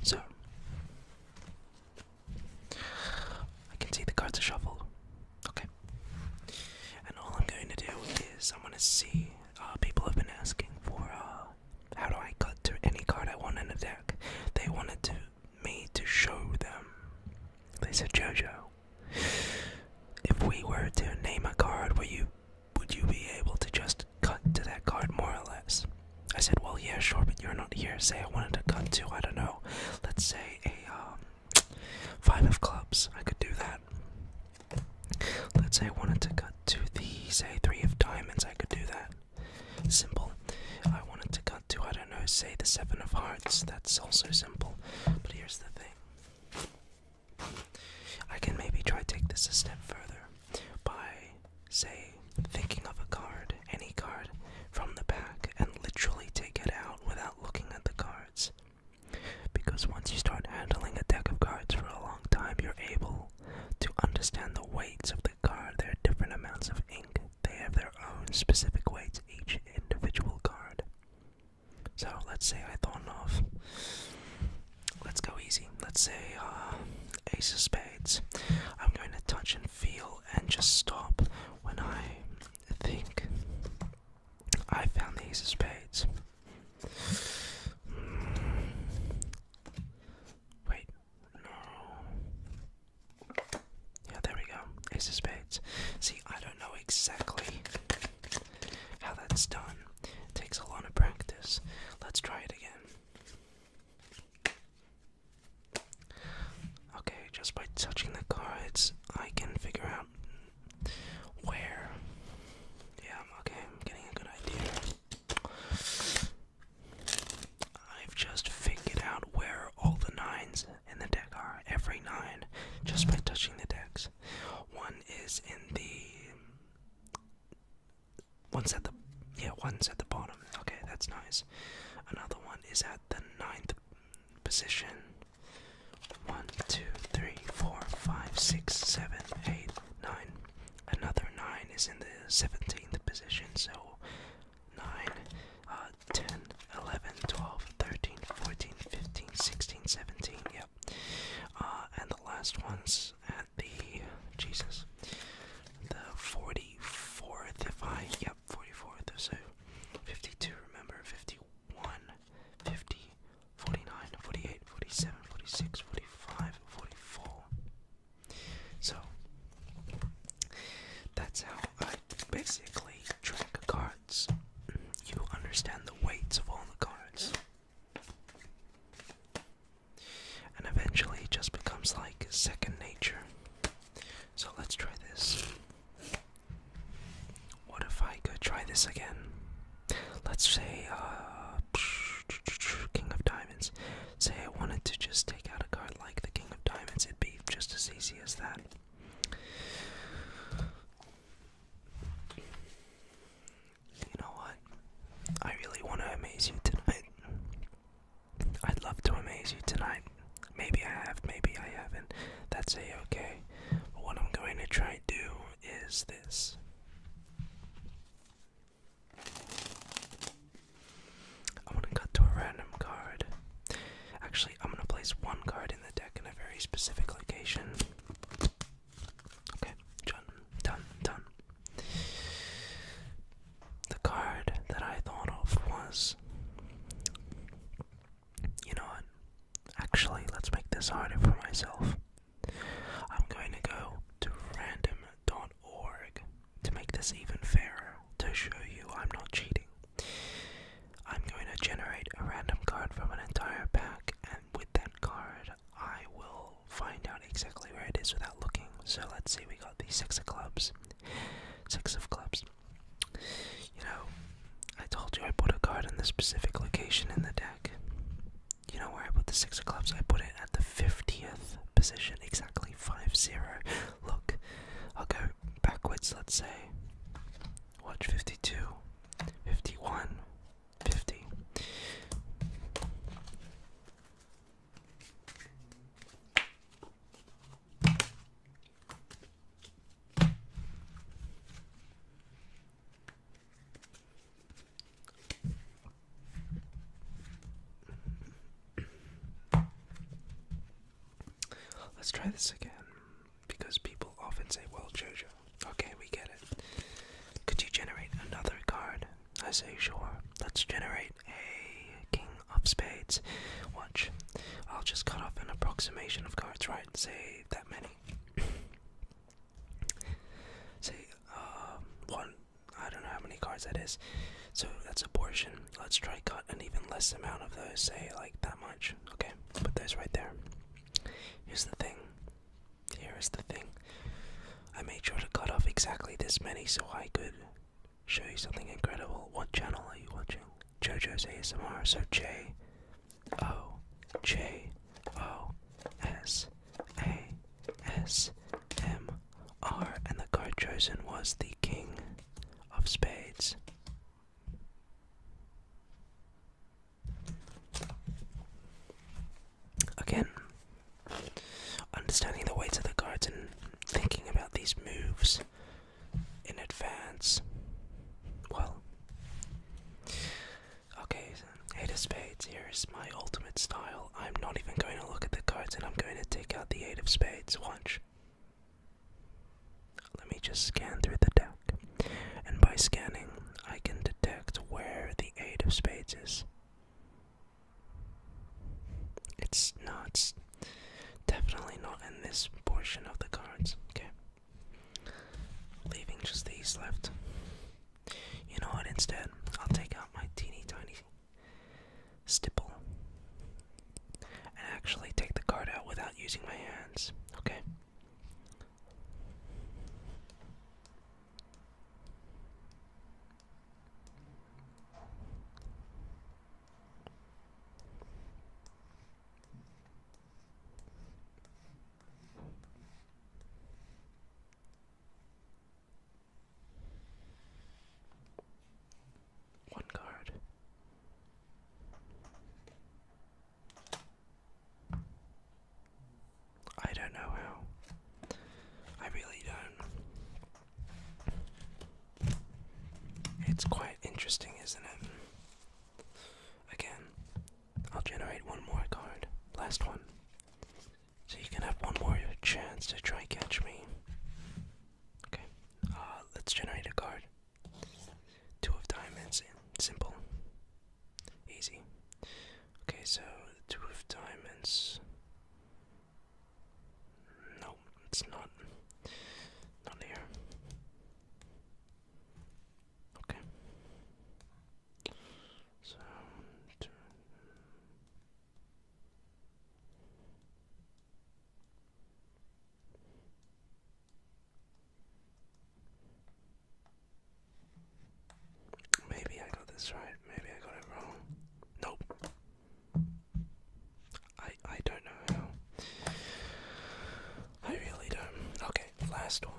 So, I can see the cards are shuffled. Okay. And all I'm going to do is I'm going to see, people have been asking for, how do I cut to any card I want in a deck. They wanted me to show them. They said, Jojo, if we were to name a card, would you be able to just cut to that card more or less? I said, well, yeah, sure, but you're not here. Say I wanted to cut to, I don't know, let's say a 5 of clubs. I could do that. Let's say I wanted to cut to the, say, 3 of diamonds. I could do that. Simple. I wanted to cut to, I don't know, say the 7 of hearts. That's also simple. But here's the thing. I can maybe try to take this a step further by, say, thinking of a card, any card, from the pack and literally take it out without looking at the cards. Because once you start handling a deck of cards for a long time, you're able to understand the weights of the card. There are different amounts of ink. They have their own specific weights, each individual card. So let's say I thought of, let's go easy. Let's say Ace of Spades. I'm going to touch and feel and just stop when I think I found the Ace of Spades. Wait, no. Yeah, there we go. Ace of Spades. See, I don't know exactly how that's done. It takes a lot of practice. Let's try it again. Okay, just by touching the cards, I can figure out where. Yeah, okay, I'm getting a good idea. I've just figured out where all the 9s in the deck are. Every 9, just by touching the decks. One is in the... One's at the bottom. Okay, that's nice. Another one is at the 9th position. 1, 2, 3, 4, 5, 6, 7, 8, 9. Another 9 is in the 17th position, so 9, 10, 11, 12, 13, 14, 15, 16, 17, yep. And the last one's at the, the 44th, 44th, so 52, remember, 51, 50, 49, 48, 47, 46, 45, 44. So, that's how I basically track cards. You understand the weights of all the cards. And eventually it just becomes like second nature. So let's try this. What if I could try this again? Let's say, King of Diamonds. Say I wanted to just take out a card like the King of Diamonds, it'd be just as easy as that. You know what? I really want to amaze you tonight. I'd love to amaze you tonight. Maybe I have, maybe I haven't. That's a-okay. But what I'm going to try to do is this. I'm going to cut to a random card. Actually, I'm going to place one card in the deck in a very specific location. Okay, done. The card that I thought of was... You know what? Actually, let's make this harder for myself. I'm going to go to random.org to make this even fairer, to show you I'm not cheating. I'm going to generate a random card from an entire pack, and with that card, I will find out exactly where it is without looking. So let's see, we got the 6 of clubs. 6 of clubs. You know, I told you I put a card in the specific location in the deck. You know where I put the 6 of clubs? I put it at the 50th position, exactly 50. Look, I'll go backwards, let's say. Watch, 52, 51, 50. let's try this again. Because people often say, well, Jojo, okay, we get it. Could you generate another card? I say, sure. Let's generate a King of Spades. Watch. I'll just cut off an approximation of cards, right? Say that many. Say, one. I don't know how many cards that is. So that's a portion. Let's try cut an even less amount of those. Say like that much. Okay, put those right there. Here's the thing. Here's the thing. I made sure to cut off exactly this many so I could show you something incredible. What channel are you watching? JoJo's ASMR. So JoJoASMR, and the card chosen was the King of Spades. Again, understanding the weights of the cards and thinking about these moves in advance. Well, okay, Eight of Spades. Here's my ultimate style. I'm not even going to look at the cards and I'm going to take out the Eight of Spades. Watch. Let me just scan through the deck. And by scanning, I can detect where the Eight of Spades is. It's not. Definitely not in this portion of the cards. Okay. Leaving just these left. You know what, instead, I'll take out my teeny tiny stipple and actually take the card out without using my hands. Okay. One card. I don't know how. I really don't. It's quite interesting, isn't it? Again, I'll generate one more card. Last one. So you can have one more chance to try catch me. Okay. Let's generate a card. Two of Diamonds. Simple. Easy. Okay, so Two of Diamonds. No, it's not. Not here. Okay. So maybe I got this right. Maybe I got it wrong. Nope. I don't know how. I really don't. Okay, last one.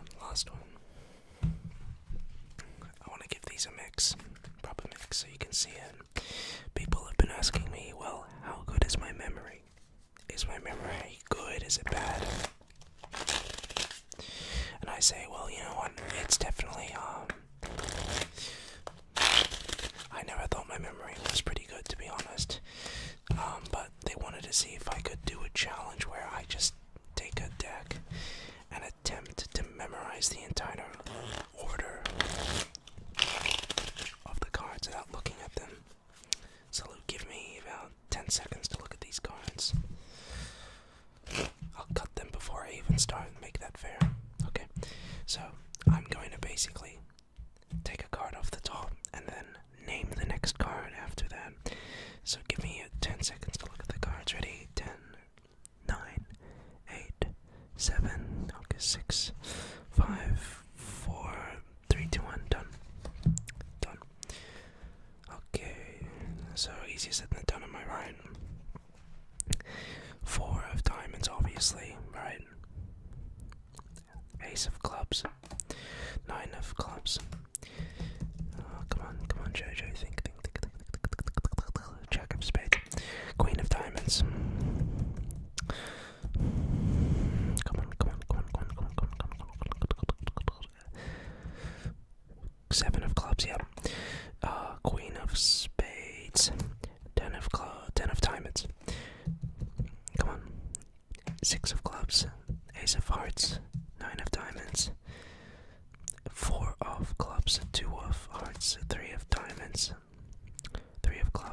I want to give these a mix. Proper mix so you can see it. People have been asking me, well, how good is my memory? Is my memory good? Is it bad? And I say, well, you know what? It's definitely, I never thought my memory was pretty good, to be honest. But they wanted to see if I could do a challenge where I just take a deck and attempt to memorize the entire order of the cards without looking at them. So it'll give me about 10 seconds to look at these cards. I'll cut them before I even start and make that fair. Okay, so I'm going to basically take a card off the top and then name the next card after that. So give me 10 seconds to look at the cards. Ready? 10, 9, 8, 7, okay, 6, 5, 4, 3, 2, 1, done. Done. Okay, so easier said than done, am I right? 4 of Diamonds, obviously, right? Ace of Clubs, 9 of Clubs. Come on, Jojo, think. Jack of Spades, Queen of Diamonds. Come on. 7 of Clubs, yep. Queen of Spades, 10 of Diamonds. Come on. 6 of Clubs,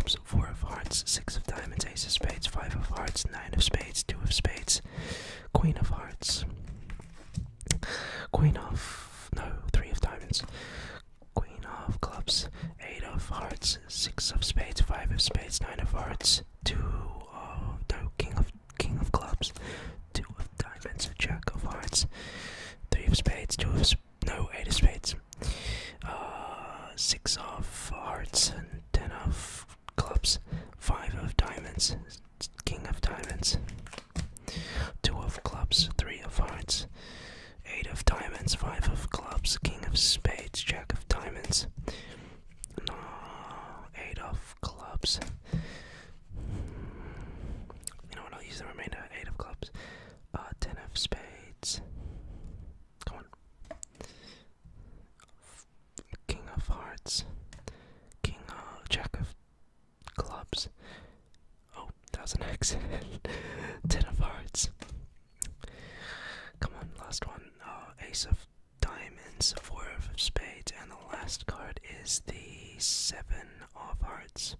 clubs, 4 of hearts, 6 of diamonds, ace of spades, 5 of hearts, 9 of spades, 2 of spades, queen of hearts, no, 3 of diamonds, queen of clubs, 8 of hearts, 6 of spades, 5 of spades, 9 of hearts, king of clubs, 2 of diamonds, jack of hearts, 3 of spades, 8 of spades, 6 of hearts, and 10 of clubs, 5 of diamonds, king of diamonds, 2 of clubs, 3 of hearts, 8 of diamonds, 5 of clubs, king of spades, jack of diamonds, 8 of clubs. You know what, I'll use the remainder, 8 of clubs, 10 of spades, come on, king of hearts, jack of clubs, oh, that was an accident, 10 of hearts, come on, last one, ace of diamonds, 4 of spades, and the last card is the 7 of hearts.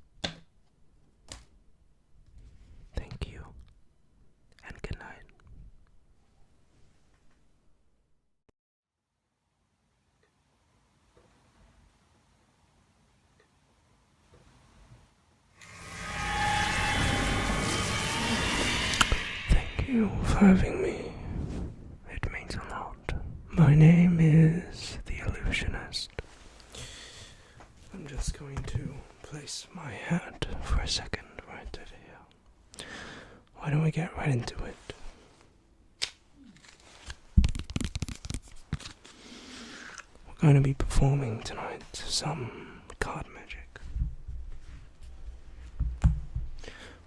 Thank you, and good night. Thank you for having me. It means a lot. My name is the Illusionist. I'm just going to place my hat for a second right over here. Why don't we get right into it? We're going to be performing tonight some card magic.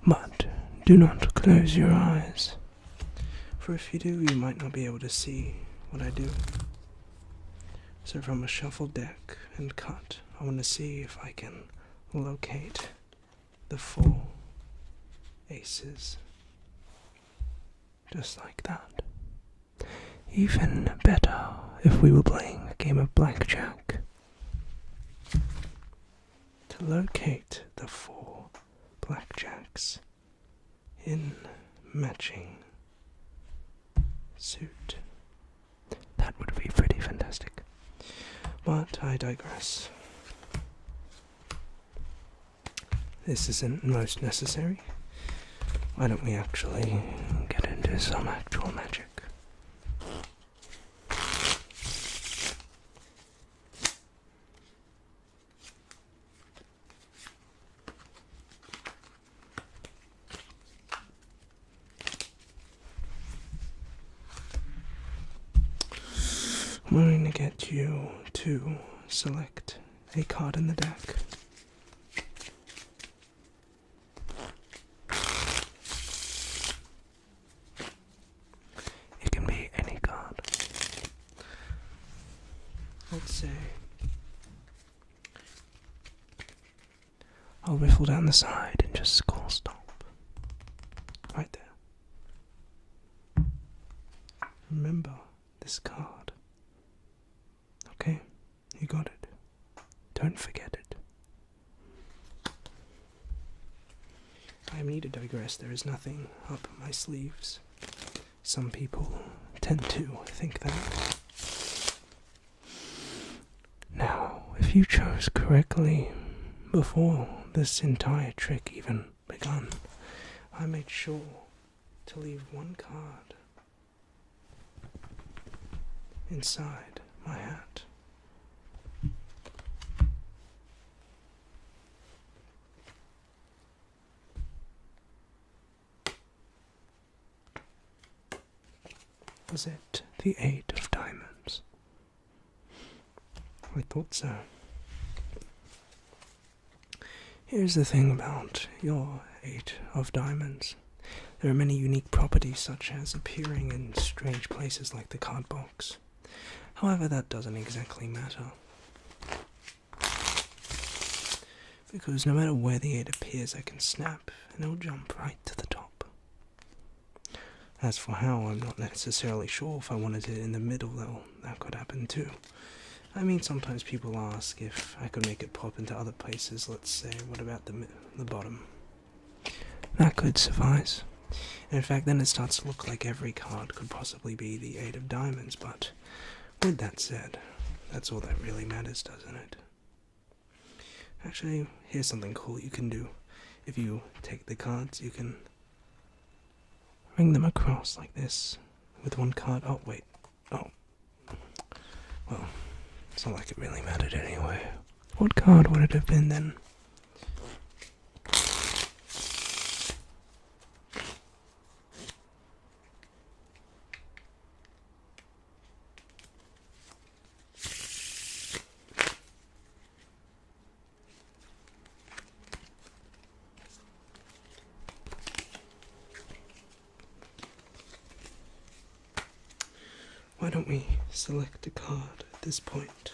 But do not close your eyes, for if you do, you might not be able to see what I do. So from a shuffle deck and cut, I want to see if I can locate the 4 aces. Just like that. Even better if we were playing a game of blackjack. To locate the 4 blackjacks in matching suit. That would be pretty fantastic. But I digress. This isn't most necessary. Why don't we actually get into some actual magic? I'm going to get you to select a card in the deck. It can be any card. Let's say I'll riffle down the side and just call stop. Right there. Remember this card. Okay, you got it. Don't forget it. I need to digress. There is nothing up my sleeves. Some people tend to think that. Now, if you chose correctly before this entire trick even begun, I made sure to leave 1 card inside my hat. Was it the 8 of diamonds? I thought so. Here's the thing about your 8 of diamonds. There are many unique properties, such as appearing in strange places like the card box. However, that doesn't exactly matter. Because no matter where the 8 appears, I can snap and it'll jump right to the top. As for how, I'm not necessarily sure. If I wanted it in the middle, though, that could happen too. I mean, sometimes people ask if I could make it pop into other places. Let's say, what about the bottom? That could suffice. In fact, then it starts to look like every card could possibly be the 8 of diamonds, but with that said, that's all that really matters, doesn't it? Actually, here's something cool you can do. If you take the cards, you can ring them across like this with one card. Oh, wait. Oh. Well, it's not like it really mattered anyway. What card would it have been then? Why don't we select a card at this point?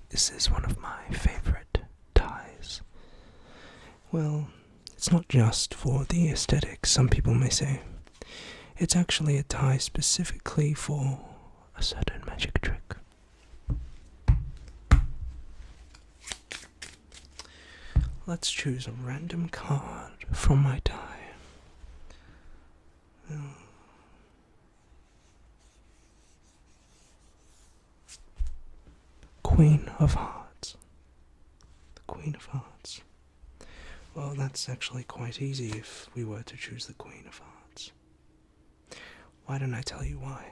This is one of my favorite ties. Well, it's not just for the aesthetics, some people may say. It's actually a tie specifically for a certain magic trick. Let's choose a random card from my die. Queen of Hearts. The Queen of Hearts. Well, that's actually quite easy if we were to choose the Queen of Hearts. Why don't I tell you why?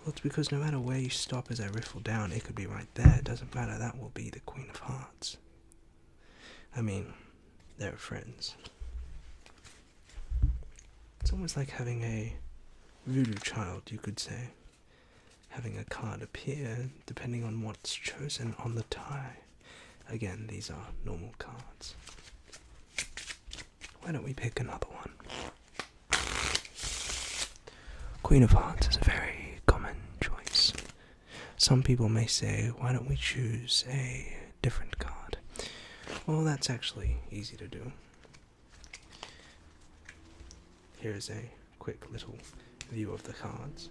Well, it's because no matter where you stop as I riffle down, it could be right there. It doesn't matter, that will be the Queen of Hearts. I mean, they're friends. It's almost like having a voodoo child, you could say. Having a card appear depending on what's chosen on the tie. Again, these are normal cards. Why don't we pick another one? Queen of Hearts is a very common choice. Some people may say, why don't we choose a different card? Well, that's actually easy to do. Here's a quick little view of the cards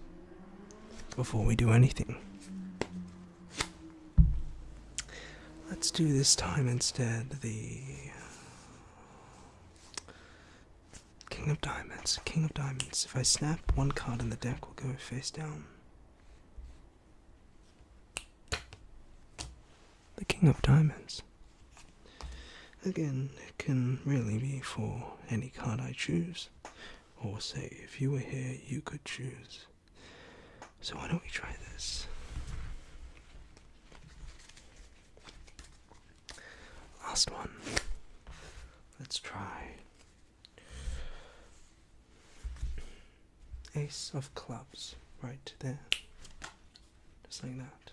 before we do anything. Let's do this time instead the King of Diamonds. King of Diamonds. If I snap one card in the deck, we'll go face down. The King of Diamonds. Again, it can really be for any card I choose. Or say, if you were here, you could choose. So why don't we try this? Last one. Let's try Ace of Clubs right there. Just like that.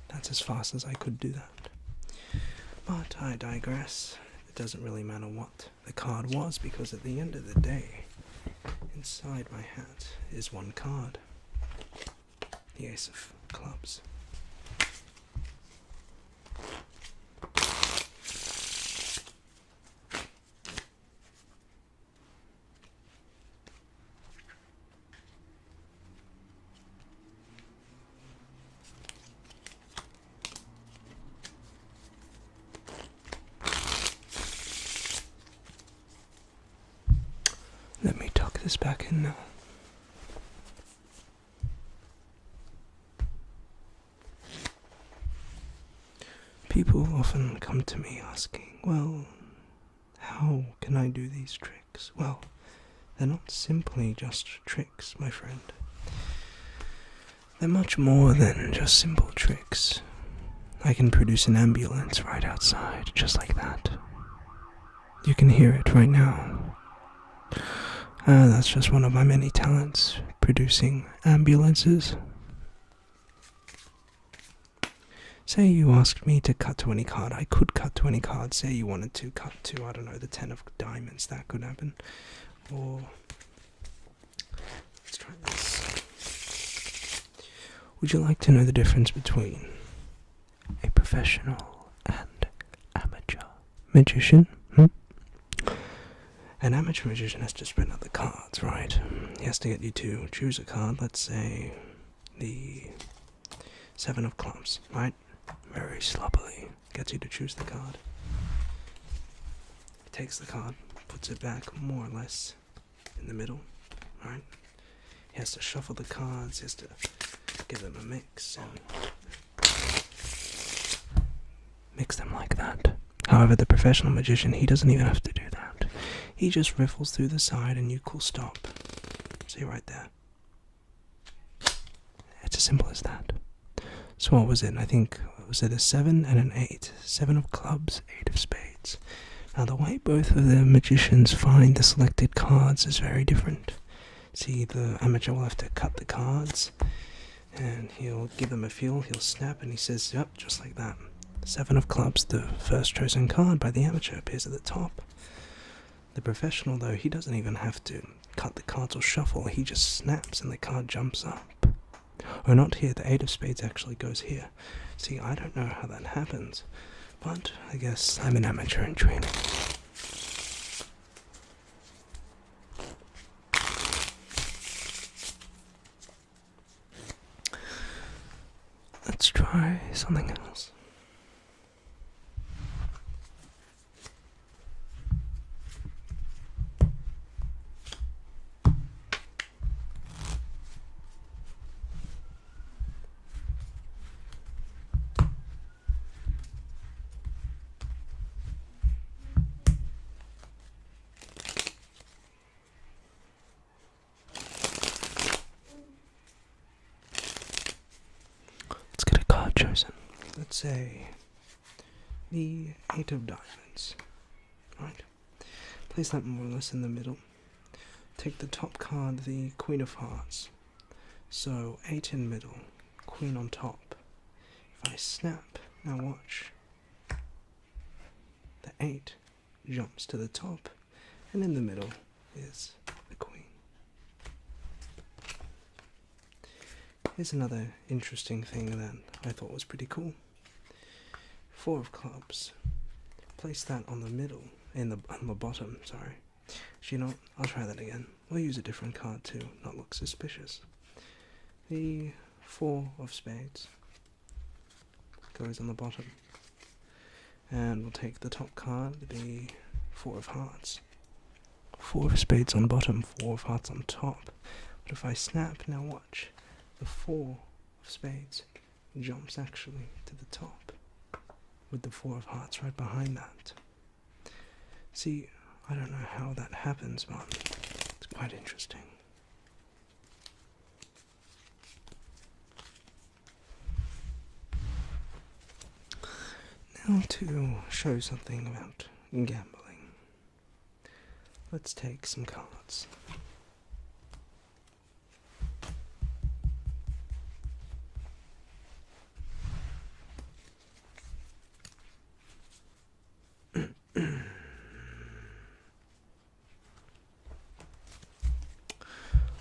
That's as fast as I could do that. But I digress. It doesn't really matter what the card was, because at the end of the day, inside my hat is one card. The Ace of Clubs. Let me tuck this back in now. People often come to me asking, well, how can I do these tricks? Well, they're not simply just tricks, my friend. They're much more than just simple tricks. I can produce an ambulance right outside, just like that. You can hear it right now. That's just one of my many talents, producing ambulances. Say you asked me to cut to any card. I could cut to any card. Say you wanted to cut to, I don't know, the 10 of diamonds. That could happen. Or, let's try this. Would you like to know the difference between a professional and amateur magician? An amateur magician has to spread out the cards, right? He has to get you to choose a card. Let's say the 7 of clubs, right? Very sloppily gets you to choose the card. Takes the card, puts it back more or less in the middle, right? He has to shuffle the cards, he has to give them a mix and mix them like that. However, the professional magician, he doesn't even have to do that. He just riffles through the side and you cool stop. See right there? It's as simple as that. So what was it? I think, was it a 7 and an 8? 7 of clubs, 8 of spades. Now the way both of the magicians find the selected cards is very different. See, the amateur will have to cut the cards, and he'll give them a feel, he'll snap, and he says, yep, just like that. 7 of clubs, the first chosen card by the amateur, appears at the top. The professional, though, he doesn't even have to cut the cards or shuffle, he just snaps and the card jumps up. Or not here, the 8 of spades actually goes here. See, I don't know how that happens, but I guess I'm an amateur in training. Let's try something else. Chosen. Let's say the 8 of diamonds, right? Place that more or less in the middle. Take the top card, the Queen of Hearts. So 8 in middle, Queen on top. If I snap, now watch. The 8 jumps to the top, and in the middle is the Queen. Here's another interesting thing that I thought was pretty cool. 4 of clubs. Place that on the middle, on the bottom, sorry. Actually, you know what? I'll try that again. We'll use a different card to not look suspicious. The 4 of spades goes on the bottom. And we'll take the top card, the 4 of hearts. 4 of spades on bottom, 4 of hearts on top. But if I snap, now watch. The 4 of spades jumps actually to the top, with the 4 of hearts right behind that. See, I don't know how that happens, but it's quite interesting. Now to show something about gambling, let's take some cards.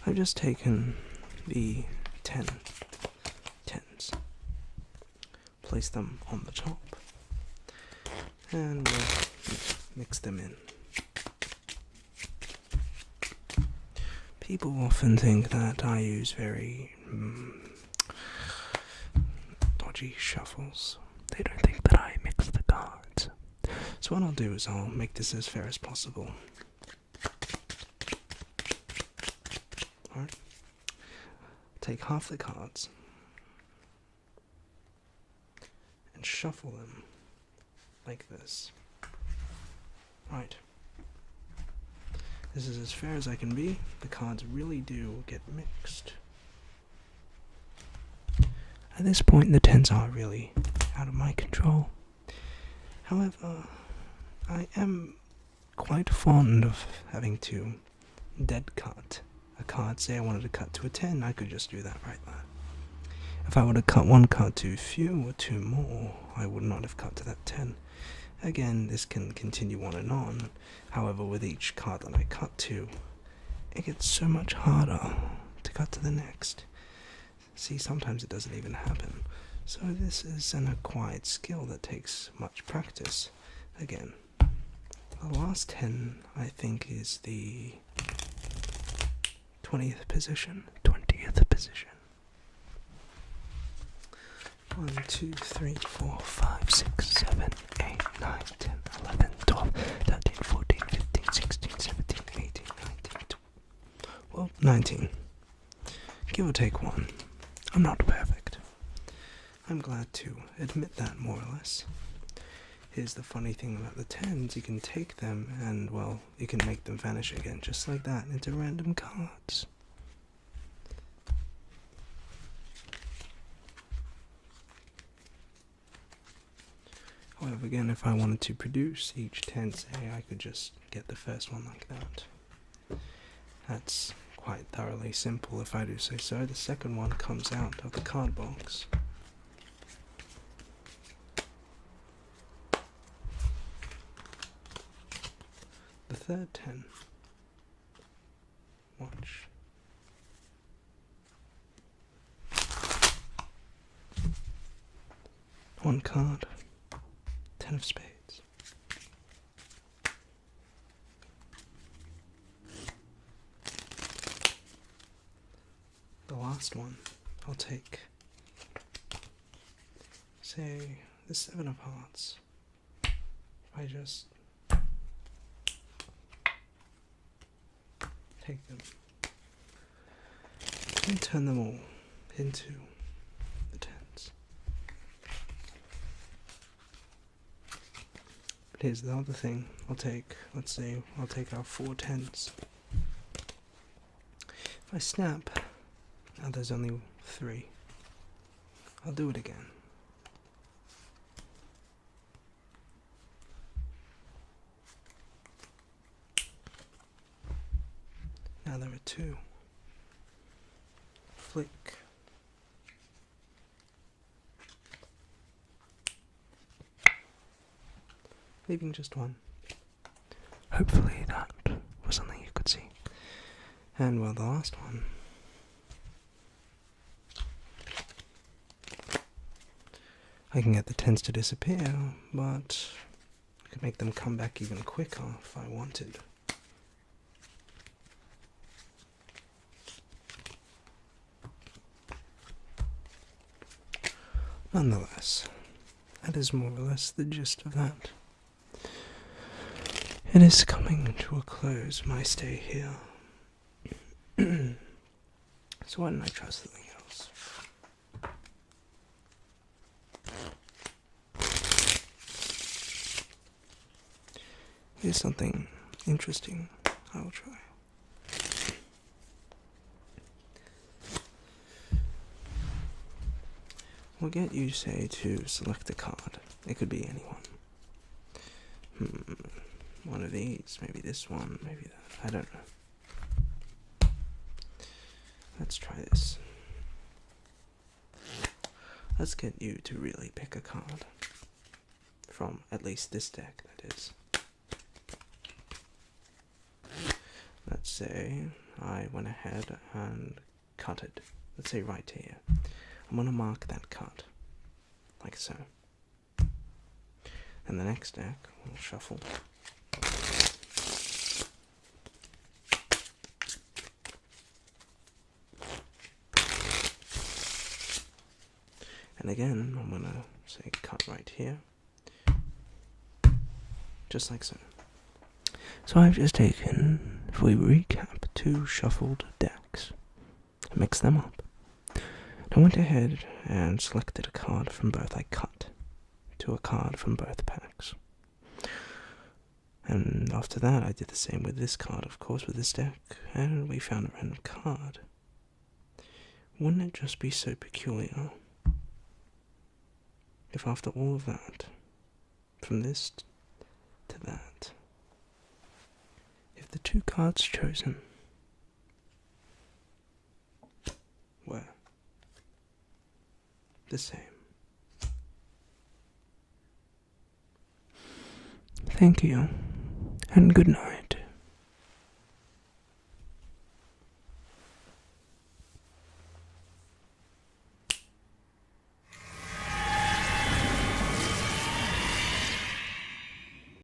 I've just taken the 10s, placed them on the top, and mix them in. People often think that I use very dodgy shuffles. They don't think that I mix the cards. So what I'll do is I'll make this as fair as possible. Alright. Take half the cards and shuffle them like this. Right. This is as fair as I can be. The cards really do get mixed. At this point, the 10s are really out of my control. However, I am quite fond of having to dead cut a card. Say I wanted to cut to a 10, I could just do that right there. If I were to cut one card too few or two more, I would not have cut to that 10. Again, this can continue on and on. However, with each card that I cut to, it gets so much harder to cut to the next. See, sometimes it doesn't even happen. So this is an acquired skill that takes much practice. Again, the last 10, I think, is the 20th position. 20th position. 1, 2, 3, 4, 5, 6, 7, 8, 9, 10, 11, 12, 13, 14, 15, 16, 17, 18, 19, 20. Well, 19. Give or take 1. I'm not perfect. I'm glad to admit that, more or less. Here's the funny thing about the 10s, you can take them and, well, you can make them vanish again, just like that, into random cards. However, again, if I wanted to produce each 10, say, I could just get the first one like that. That's quite thoroughly simple if I do say so. The second one comes out of the card box. The third 10. Watch. One card. 10 of spades. The last one, I'll take, say, the 7 of hearts. I just take them and turn them all into the 10s. But here's the other thing. I'll take, let's say, I'll take our 4 10s. If I snap, now there's only 3. I'll do it again. Now there are 2. Flick. Leaving just 1. Hopefully that was something you could see. And well, the last one. I can get the 10s to disappear, but I could make them come back even quicker if I wanted. Nonetheless, that is more or less the gist of that. It is coming to a close, my stay here. So why don't I try something else? Here's something interesting I will try. We'll get you, say, to select a card. It could be anyone. One of these, maybe this one, maybe that. I don't know. Let's try this. Let's get you to really pick a card. From at least this deck, that is. Let's say I went ahead and cut it. Let's say right here. I'm going to mark that cut, like so. And the next deck, we'll shuffle. And again, I'm going to say cut right here, just like so. So I've just taken, if we recap, 2 shuffled decks, mix them up. I went ahead and selected a card from both. I cut to a card from both packs. And after that, I did the same with this card, of course, with this deck, and we found a random card. Wouldn't it just be so peculiar if after all of that, from this to that, if the 2 cards chosen were the same? Thank you, and good night.